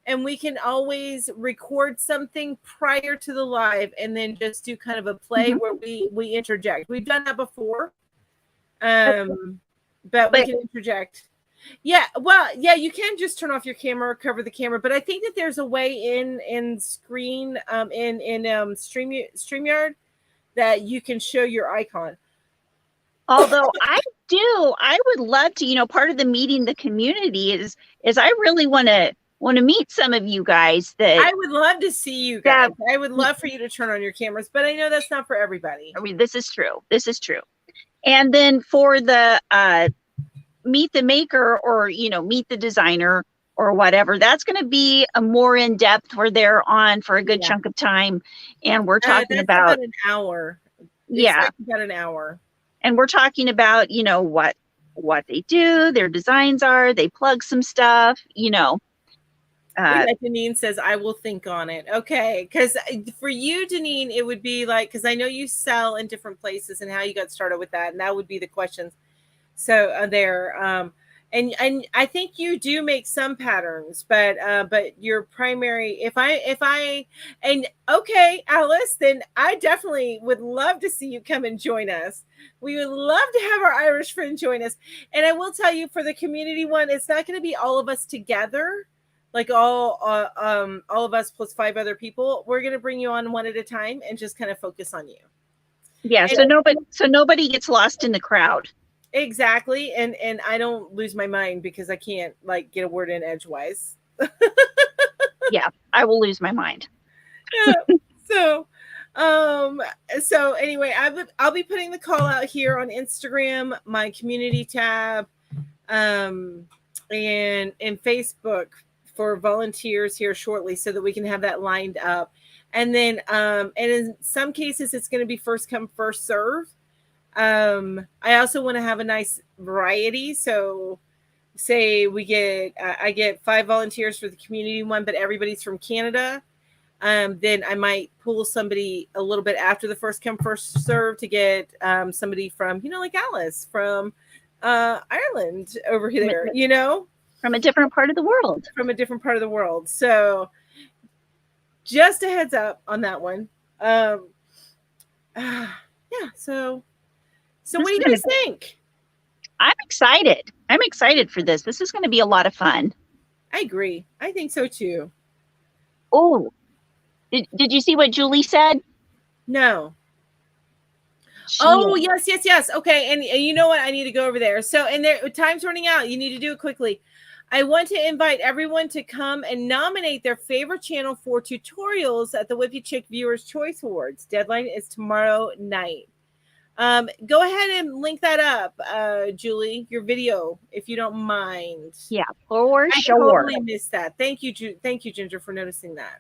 and we can always record something prior to the live and then just do kind of a play where we interject. We've done that before, but we can interject. Yeah, well, yeah, you can just turn off your camera or cover the camera, but I think that there's a way in screen in StreamYard that you can show your icon. Although I would love to, part of the meeting the community is I really want to meet some of you guys. That I would love to see you guys. I would love for you to turn on your cameras, but I know that's not for everybody. I mean, this is true. And then for the meet the maker or meet the designer or whatever, that's going to be a more in-depth where they're on for a good chunk of time, and we're talking about an hour. About an hour, and we're talking about what they do, their designs are, they plug some stuff. Deneen says, I will think on it. Okay, because for you, Deneen, it would be like, because I know you sell in different places and how you got started with that, and that would be the questions. So and I think you do make some patterns, but your primary, okay, Alice, then I definitely would love to see you come and join us. We would love to have our Irish friend join us. And I will tell you, for the community one, it's not going to be all of us together, like all of us plus 5 other people. We're going to bring you on one at a time and just kind of focus on you. Yeah. So nobody gets lost in the crowd. Exactly. And I don't lose my mind because I can't get a word in edgewise. Yeah, I will lose my mind. So anyway, I'll be putting the call out here on Instagram, my community tab, and Facebook for volunteers here shortly, so that we can have that lined up. And then and in some cases it's going to be first come, first serve. I also want to have a nice variety. So say I get 5 volunteers for the community one, but everybody's from Canada. then I might pull somebody a little bit after the first come first serve to get somebody from, like Alice from Ireland over there, From a different part of the world. From a different part of the world. So just a heads up on that one. Yeah. So what do you guys think? I'm excited. I'm excited for this. This is going to be a lot of fun. I agree. I think so too. Oh, did you see what Julie said? No. Oh, yes. Okay. And you know what? I need to go over there. So, and time's running out. You need to do it quickly. I want to invite everyone to come and nominate their favorite channel for tutorials at the Whippy Chick Viewers Choice Awards. Deadline is tomorrow night. Go ahead and link that up, Julie, your video, if you don't mind. Yeah, for I sure. totally missed that. Thank you, Ginger, for noticing that.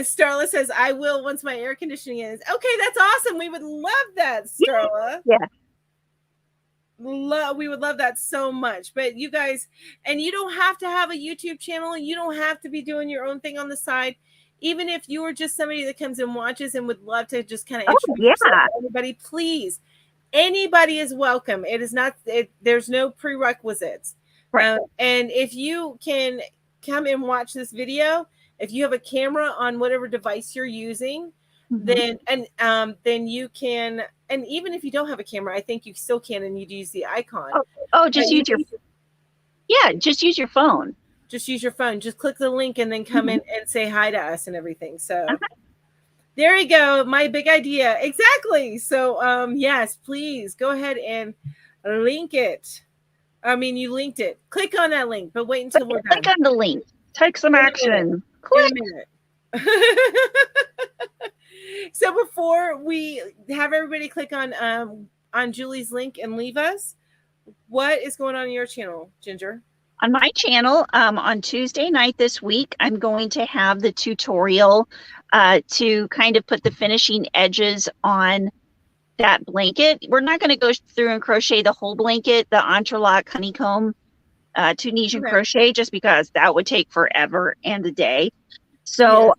Starla says, I will once my air conditioning is. Okay, that's awesome. We would love that, Starla. Yeah. We would love that so much. But you guys, and you don't have to have a YouTube channel. You don't have to be doing your own thing on the side. Even if you are just somebody that comes and watches and would love to just kind of introduce everybody, please. Anybody is welcome. It is not, there's no prerequisites. Right. And if you can come and watch this video, if you have a camera on whatever device you're using, then you can, and even if you don't have a camera, I think you still can, and you'd use the icon. Just use just use your phone. Just use your phone. Just click the link and then come in and say hi to us and everything. So there you go. My big idea. Exactly. So yes, please go ahead and link it. I mean, you linked it. Click on that link, but wait until we're done. Click on the link. Take some action. Click. In a minute. So before we have everybody click on Julie's link and leave us, what is going on in your channel, Ginger? On my channel, on Tuesday night this week, I'm going to have the tutorial to kind of put the finishing edges on that blanket. We're not going to go through and crochet the whole blanket, the entrelac honeycomb Tunisian crochet, just because that would take forever and a day. So,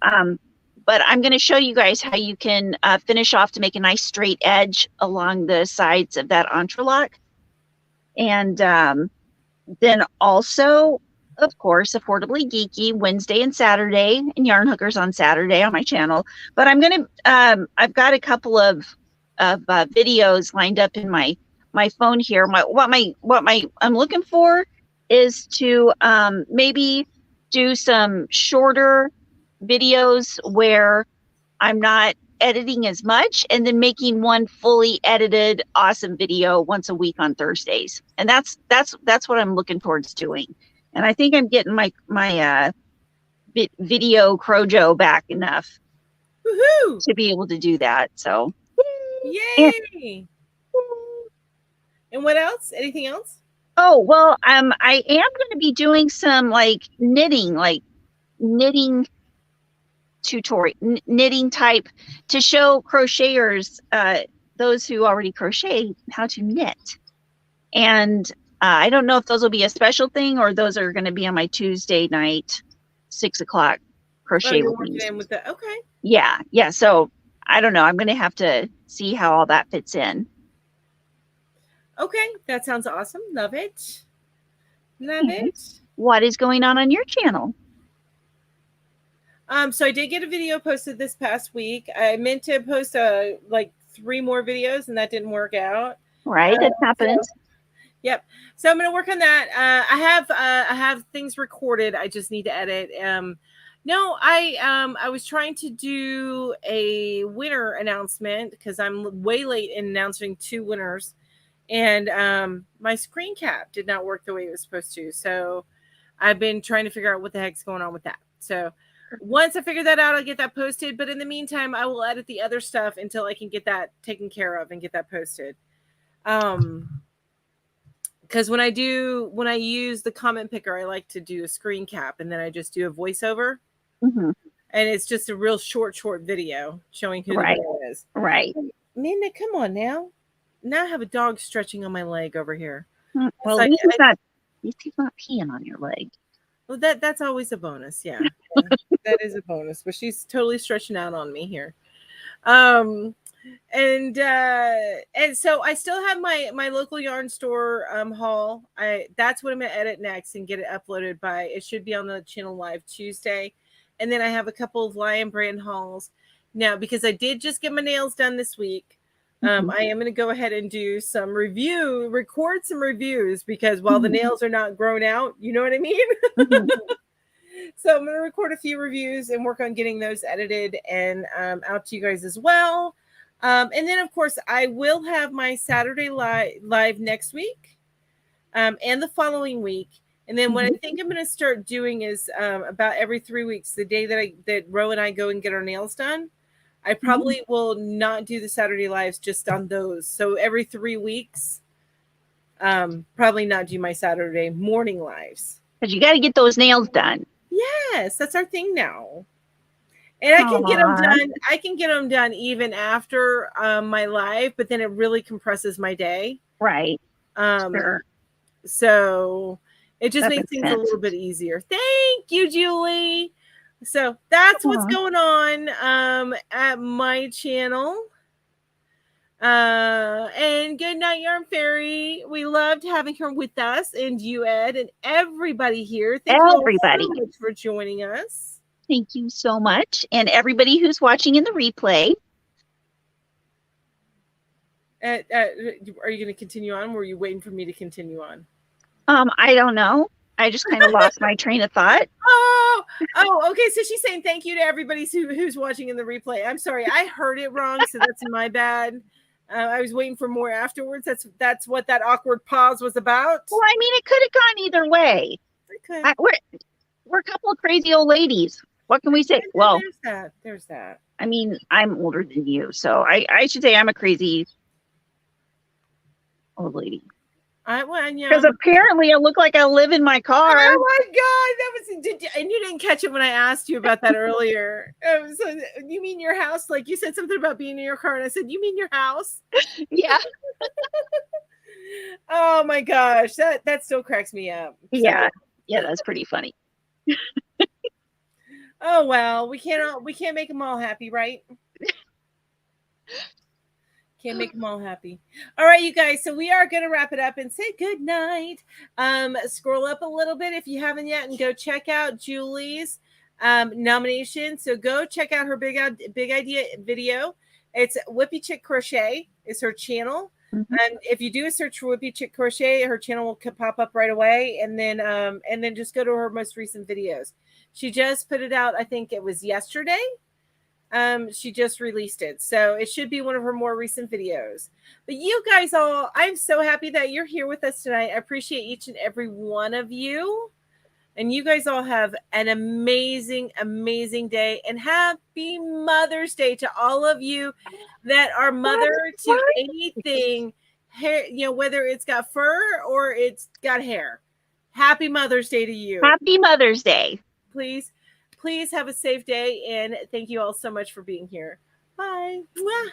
but I'm going to show you guys how you can finish off to make a nice straight edge along the sides of that entrelac. And then also, of course, Affordably Geeky Wednesday and Saturday, and Yarn Hookers on Saturday on my channel. But I'm going to, I've got a couple of videos lined up in my phone here. I'm looking for is to maybe do some shorter videos where I'm not editing as much, and then making one fully edited awesome video once a week on Thursdays. And that's what I'm looking towards doing. And I think I'm getting my video crojo back enough to be able to do that. So yay. And what else? Anything else? Oh, well, I am going to be doing some knitting tutorial, knitting type, to show crocheters, those who already crochet, how to knit. And I don't know if those will be a special thing or those are going to be on my Tuesday night 6 o'clock crochet with me. Okay. Yeah. So I don't know. I'm going to have to see how all that fits in. Okay, that sounds awesome. Love it. What is going on your channel? So I did get a video posted this past week. I meant to post 3 more videos, and that didn't work out. Right, that happens. Yep. So I'm going to work on that. I have things recorded. I just need to edit. No, I was trying to do a winner announcement because I'm way late in announcing 2 winners, and my screen cap did not work the way it was supposed to. So I've been trying to figure out what the heck's going on with that. So once I figure that out, I'll get that posted. But in the meantime, I will edit the other stuff until I can get that taken care of and get that posted. Because when I use the comment picker, I like to do a screen cap, and then I just do a voiceover. And it's just a real short video showing who the winner is. Right. Minna, come on now. Now I have a dog stretching on my leg over here. Well, at least he's not peeing on your leg. Well, that's always a bonus. Yeah. That is a bonus, but she's totally stretching out on me here. And so I still have my local yarn store haul. That's what I'm gonna edit next and get it uploaded by. It should be on the channel live Tuesday, and then I have a couple of Lion brand hauls now because I did just get my nails done this week. I am going to go ahead and do some record some reviews because while the nails are not grown out, you know what I mean? So I'm going to record a few reviews and work on getting those edited and out to you guys as well. And then, of course, I will have my Saturday live next week and the following week. And then what I think I'm going to start doing is about every 3 weeks, the day that Ro and I go and get our nails done, I probably will not do the Saturday lives just on those. So every 3 weeks, probably not do my Saturday morning lives. Because you got to get those nails done. Yes, that's our thing now. And I can get them done. I can get them done even after my live, but then it really compresses my day. Right. Sure. So it just makes things a little bit easier. Thank you, Julie. So that's what's going on at my channel. And good night, Yarn Fairy. We loved having her with us, and you, Ed, and everybody here. Thank you all so much for joining us. Thank you so much. And everybody who's watching in the replay. Are you going to continue on? Or were you waiting for me to continue on? I don't know. I just kind of lost my train of thought. Oh, okay. So she's saying thank you to everybody who's watching in the replay. I'm sorry, I heard it wrong, so that's my bad. I was waiting for more afterwards. That's what that awkward pause was about. Well, I mean, it could have gone either way. We're a couple of crazy old ladies. What can we say? Well, there's that. I mean, I'm older than you, so I should say I'm a crazy old lady. Because apparently I look like I live in my car. Oh my God, and you didn't catch it when I asked you about that earlier. So you mean your house? Like you said something about being in your car, and I said, "You mean your house?" Yeah. Oh my gosh, that still cracks me up. Yeah, that's pretty funny. Oh well, we can't make them all happy, right? Can't make them all happy. All right, you guys. So we are going to wrap it up and say good night. Scroll up a little bit if you haven't yet and go check out Julie's nomination. So go check out her big idea video. It's Whippy Chick Crochet is her channel. And if you do a search for Whippy Chick Crochet, her channel will pop up right away. And then just go to her most recent videos. She just put it out. I think it was yesterday. She just released it. So it should be one of her more recent videos. But you guys all, I'm so happy that you're here with us tonight. I appreciate each and every one of you. And you guys all have an amazing, amazing day. And happy Mother's Day to all of you that are mother to anything, hair, whether it's got fur or it's got hair. Happy Mother's Day to you. Happy Mother's Day. Please have a safe day, and thank you all so much for being here. Bye. Mwah.